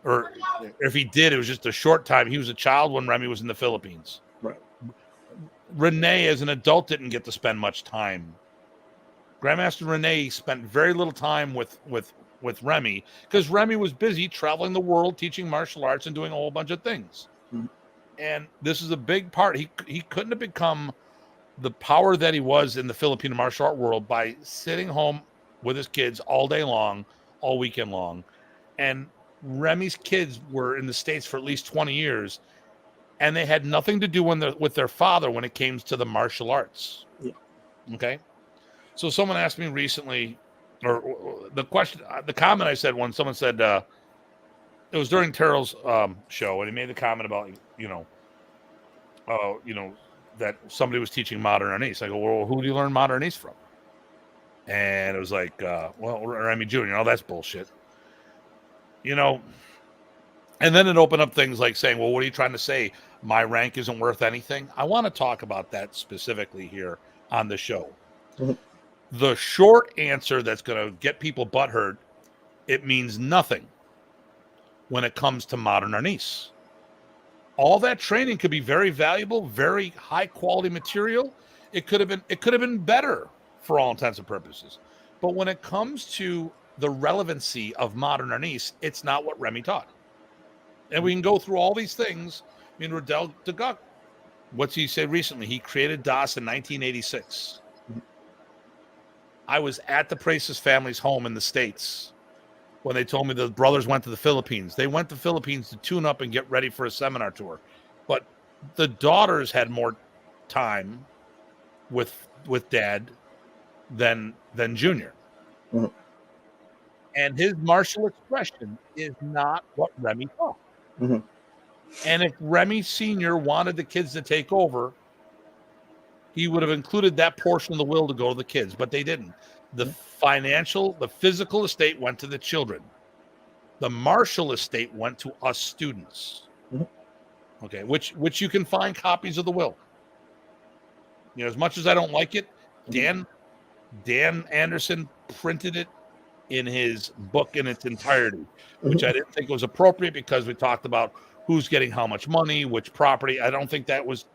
Or if he did, it was just a short time. He was a child when Remy was in the Philippines. Right. Rene, as an adult, didn't get to spend much time. Grandmaster Rene spent very little time with Remy, because Remy was busy traveling the world, teaching martial arts and doing a whole bunch of things. Mm-hmm. And this is a big part. He couldn't have become the power that he was in the Filipino martial art world by sitting home with his kids all day long, all weekend long. And Remy's kids were in the States for at least 20 years, and they had nothing to do with their father when it came to the martial arts. Yeah. Okay. So someone asked me recently, or the comment I said when someone said, it was during Terrell's show, and he made the comment about, that somebody was teaching modern Ernest. I go, well, who do you learn modern Ernest from? And it was like, Remy Jr. Oh, that's bullshit. And then it opened up things like saying, well, what are you trying to say? My rank isn't worth anything. I want to talk about that specifically here on the show. Mm-hmm. The short answer that's going to get people butthurt, it means nothing when it comes to modern Ernest. All that training could be very valuable, very high quality material. It could have been better for all intents and purposes. But when it comes to the relevancy of modern Ernest, it's not what Remy taught. And we can go through all these things. I mean, Riddell DeGuck, what's he said recently? He created DAS in 1986. I was at the Praces family's home in the States when they told me the brothers went to the Philippines. They went to the Philippines to tune up and get ready for a seminar tour. But the daughters had more time with Dad than Junior. Mm-hmm. And his martial expression is not what Remy taught. Mm-hmm. And if Remy Sr. wanted the kids to take over, he would have included that portion of the will to go to the kids, but they didn't. The physical estate went to the children. The martial estate went to us students. Mm-hmm. Okay, which you can find copies of the will. As much as I don't like it, Dan Anderson printed it in his book in its entirety, which I didn't think was appropriate because we talked about who's getting how much money, which property. I don't think that was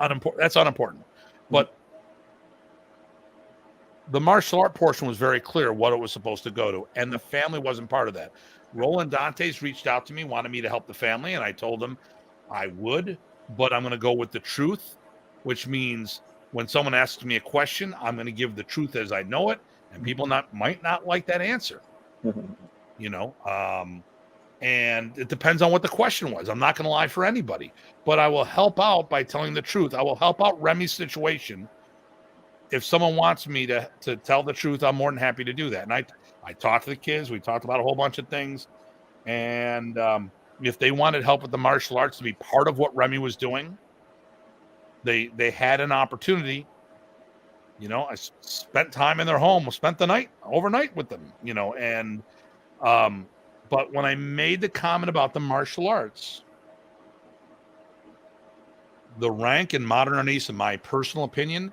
unimportant. That's unimportant. But the martial art portion was very clear what it was supposed to go to, and the family wasn't part of that. Roland Dantes reached out to me, wanted me to help the family, and I told him I would, but I'm going to go with the truth, which means when someone asks me a question, I'm going to give the truth as I know it, and people might not like that answer. And it depends on what the question was. I'm not going to lie for anybody, but I will help out by telling the truth. I will help out Remy's situation. If someone wants me to tell the truth, I'm more than happy to do that. And I talked to the kids. We talked about a whole bunch of things. And if they wanted help with the martial arts to be part of what Remy was doing, they had an opportunity. I spent time in their home, spent the night overnight with them, and but when I made the comment about the martial arts, the rank in modern Ernest, in my personal opinion,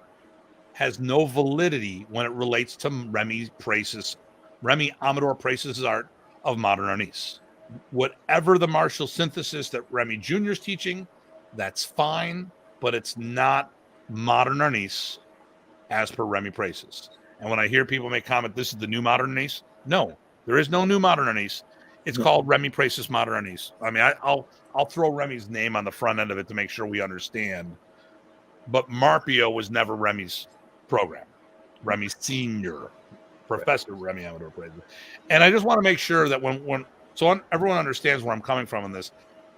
has no validity when it relates to Remy Amador Praces' art of modern Ernest. Whatever the martial synthesis that Remy Jr. is teaching, that's fine, but it's not modern Ernest as per Remy Praces. And when I hear people make comment, this is the new modern Ernest, no, there is no new modern Ernest. It's called Remy Praces Modern Ernest. I mean, I'll throw Remy's name on the front end of it to make sure we understand. But Marpio was never Remy's program. Remy Senior, Professor Remy Amador Praces. And I just want to make sure that everyone understands where I'm coming from in this.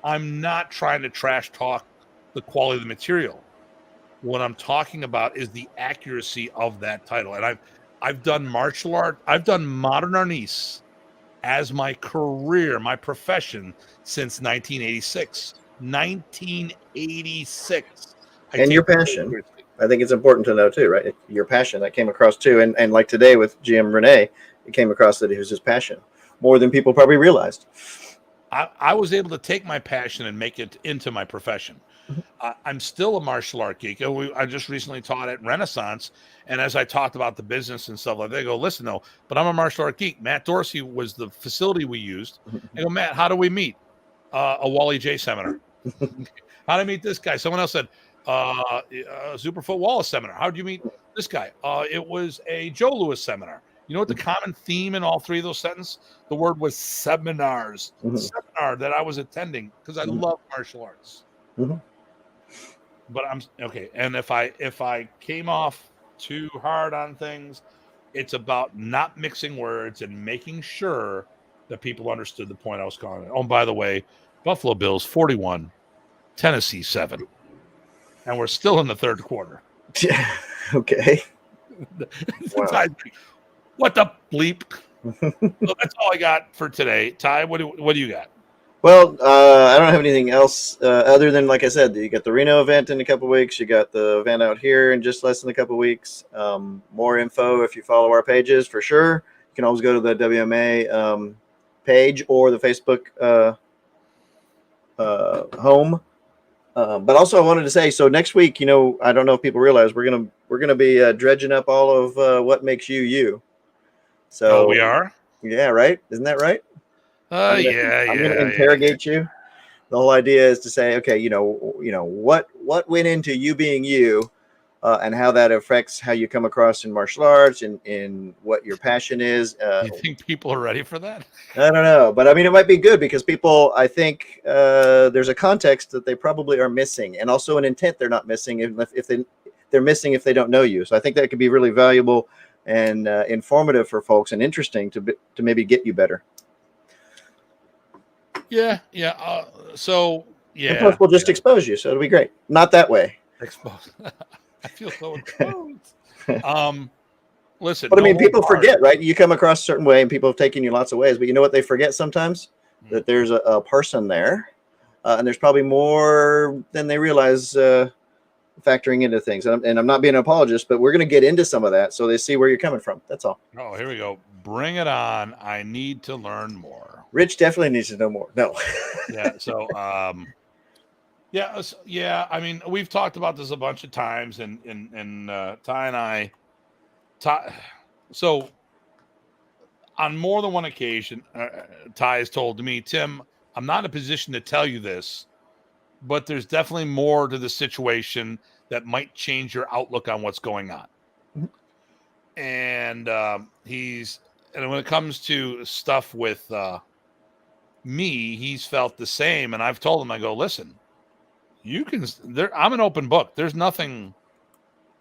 I'm not trying to trash talk the quality of the material. What I'm talking about is the accuracy of that title. And I've done martial art. I've done modern Ernest as my career, my profession since 1986. 1986. And your passion. I think it's important to know too, right? Your passion that came across too. And like today with GM Rene, it came across that it was his passion more than people probably realized. I was able to take my passion and make it into my profession. I'm still a martial art geek. I just recently taught at Renaissance, and as I talked about the business and stuff like that, they go, listen, though, but I'm a martial art geek. Matt Dorsey was the facility we used. I go, Matt, how do we meet? A Wally J seminar. How did I meet this guy? Someone else said, Superfoot Wallace seminar. How did you meet this guy? It was a Joe Louis seminar. You know what the common theme in all three of those sentences? The word was seminars. Seminar that I was attending because I love martial arts. but I'm okay. And if I came off too hard on things, it's about not mixing words and making sure that people understood the point I was calling it. Oh, and by the way, Buffalo Bills 41, Tennessee 7. And we're still in the third quarter. Okay. Wow. What the bleep? So that's all I got for today. Ty, what do you got? Well, I don't have anything else other than, like I said, you got the Reno event in a couple weeks. You got the event out here in just less than a couple weeks. More info if you follow our pages for sure. You can always go to the WMA page or the Facebook home. But also, I wanted to say, so next week, I don't know if people realize we're gonna be dredging up all of what makes you you. So we are. Yeah, right. Isn't that right? I'm gonna interrogate you. The whole idea is to say, okay, what went into you being you, and how that affects how you come across in martial arts and in what your passion is. You think people are ready for that? I don't know, but I mean, it might be good because people, I think, there's a context that they probably are missing, and also an intent they're not missing if they're missing if they don't know you. So I think that could be really valuable and informative for folks, and interesting to maybe get you better. Yeah. So yeah, and plus we'll just expose you, so it'll be great. Not that way. Exposed. I feel so exposed. Listen, but I mean, people forget, right? You come across a certain way, and people have taken you lots of ways. But you know what they forget sometimes? That there's a person there, and there's probably more than they realize factoring into things. And I'm not being an apologist, but we're going to get into some of that so they see where you're coming from. That's all. Oh, here we go. Bring it on. I need to learn more. Rich definitely needs to know more. No. Yeah. So, yeah. I mean, we've talked about this a bunch of times, and Ty and I. So, on more than one occasion, Ty has told me, Tim, I'm not in a position to tell you this, but there's definitely more to the situation that might change your outlook on what's going on. Mm-hmm. And and when it comes to stuff with me, he's felt the same. And I've told him, I go, listen, I'm an open book. There's nothing,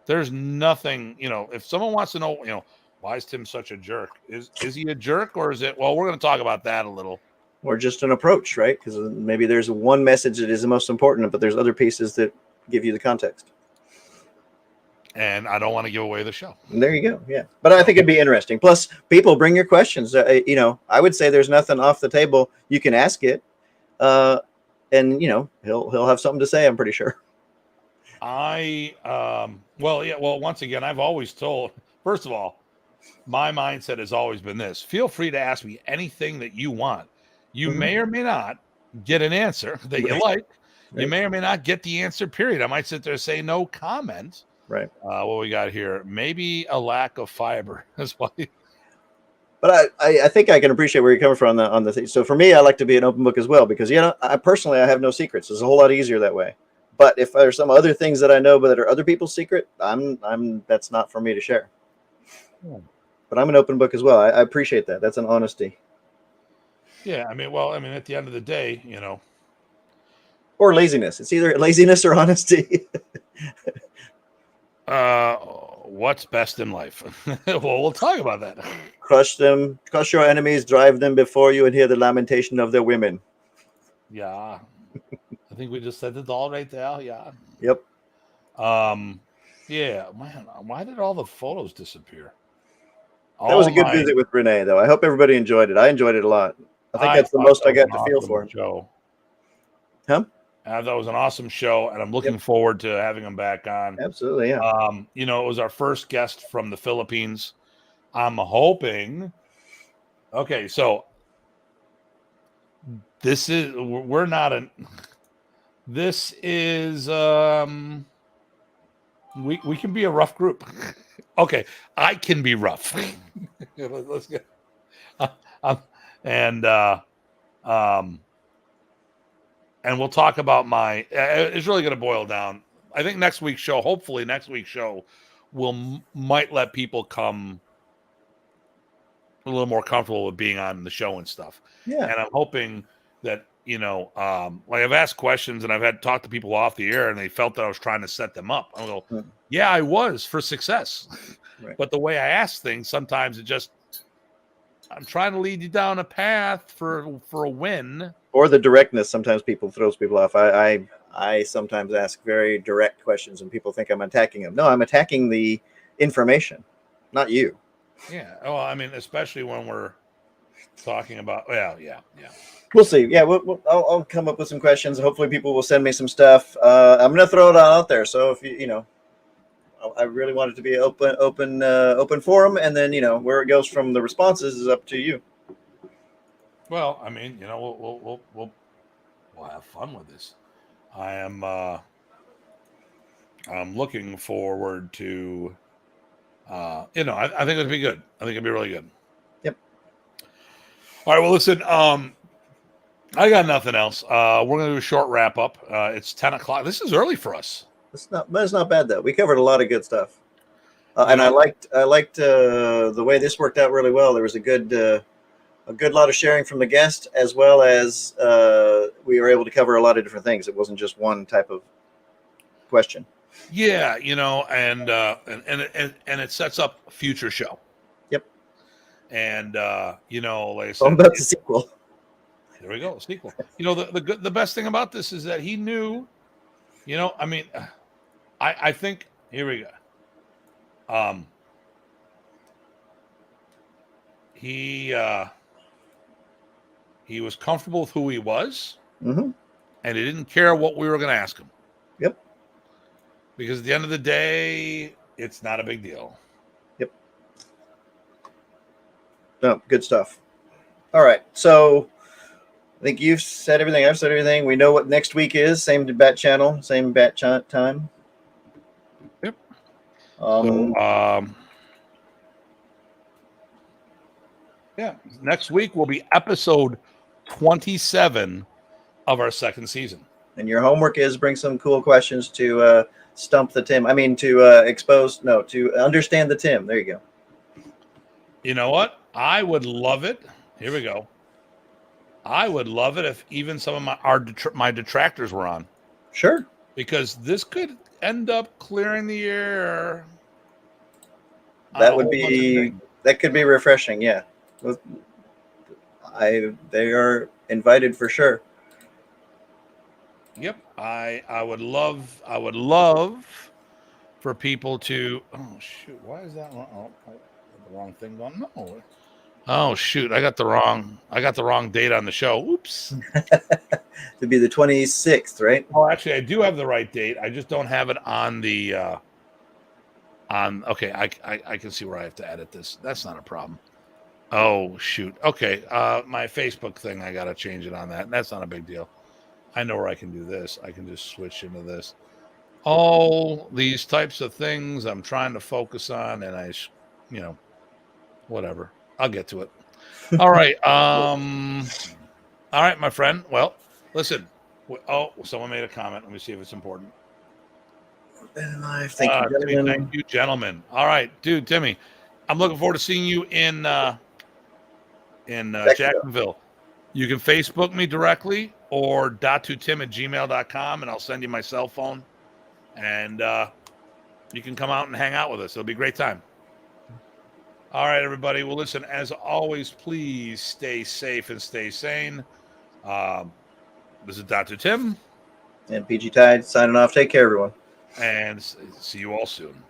if someone wants to know, why is Tim such a jerk? Is he a jerk, or is it, well, we're going to talk about that a little. Or just an approach, right? Because maybe there's one message that is the most important, but there's other pieces that give you the context. And I don't want to give away the show. There you go. Yeah. But I think it'd be interesting. Plus, people bring your questions. I would say there's nothing off the table. You can ask it. And, he'll have something to say, I'm pretty sure. Once again, I've always told, first of all, my mindset has always been this: feel free to ask me anything that you want. You mm-hmm. may or may not get an answer that you like. Right. You may or may not get the answer, period. I might sit there and say no comment. Right. What we got here, maybe a lack of fiber. That's why. But I think I can appreciate where you're coming from on the thing. So for me, I like to be an open book as well, because, I personally have no secrets. It's a whole lot easier that way. But if there's some other things that I know, but that are other people's secret, that's not for me to share. Hmm. But I'm an open book as well. I appreciate that. That's an honesty. Yeah, at the end of the day, or laziness. It's either laziness or honesty. What's best in life? Well, we'll talk about that. Crush your enemies, drive them before you, and hear the lamentation of their women. Yeah. I think we just said it all right there. Yeah. Yep. Yeah, man, why did all the photos disappear? That was a good visit with Rene, though. I hope everybody enjoyed it. I enjoyed it a lot. I think that's the most I got to feel for him. Show. Huh? That was an awesome show, and I'm looking forward to having him back on. Absolutely, yeah. It was our first guest from the Philippines. I'm hoping. Okay, so this is we can be a rough group. Okay, I can be rough. Let's go. And we'll talk about it's really going to boil down. I think hopefully next week's show might let people come a little more comfortable with being on the show and stuff. Yeah. And I'm hoping that like I've asked questions and I've had talked to people off the air and they felt that I was trying to set them up. I go, yeah, I was for success. Right. But the way I ask things, sometimes I'm trying to lead you down a path for a win. Or the directness sometimes throws people off. I sometimes ask very direct questions and people think I'm attacking them. No, I'm attacking the information, not you. Yeah. Oh, I mean, especially when we're talking about, well, yeah. We'll see. Yeah, I'll come up with some questions. Hopefully people will send me some stuff. I'm going to throw it all out there. So if I really want it to be an open forum, and then where it goes from the responses is up to you. Well, I mean, we'll have fun with this. I'm looking forward to. I think it'll be good. I think it'll be really good. Yep. All right. Well, listen. I got nothing else. We're gonna do a short wrap up. It's 10:00. This is early for us. It's not bad though. We covered a lot of good stuff, and I liked the way this worked out really well. There was a good lot of sharing from the guest, as well as we were able to cover a lot of different things. It wasn't just one type of question. Yeah, and it sets up a future show. Yep. And like I said, about the sequel. There we go, sequel. The best thing about this is that he knew. I mean, I think here we go. He was comfortable with who he was, and he didn't care what we were going to ask him. Yep. Because at the end of the day, it's not a big deal. Yep. No, good stuff. All right, so I think you've said everything. I've said everything. We know what next week is. Same bat channel, same bat time. Yep. Yeah. Next week will be episode 27 of our second season. And your homework is bring some cool questions to stump the Tim. I mean, to understand the Tim. There you go. You know what? I would love it. Here we go. I would love it if even some of my detractors were on. Sure. Because this could end up clearing the air. That could be refreshing. Yeah. They are invited for sure. Yep. I would love for people to. Oh shoot! Why is that? Oh, I got the wrong thing going. No. Oh shoot! I got the wrong date on the show. Oops. To be the 26th, right? Oh, actually, I do have the right date. I just don't have it on the. Okay, I can see where I have to edit this. That's not a problem. Oh shoot. Okay. My Facebook thing, I gotta change it on that. That's not a big deal. I know where I can do this. I can just switch into this. All these types of things I'm trying to focus on, and whatever. I'll get to it. All right. All right, my friend. Well, listen. Oh, someone made a comment. Let me see if it's important. Thank you, gentlemen. Thank you, gentlemen. All right, dude, Timmy. I'm looking forward to seeing you in Jacksonville. You can Facebook me directly or datutim@gmail.com, and I'll send you my cell phone. And you can come out and hang out with us. It'll be a great time. All right, everybody. Well, listen, as always, please stay safe and stay sane. This is Dr. Tim. And PG Tide signing off. Take care, everyone. And see you all soon.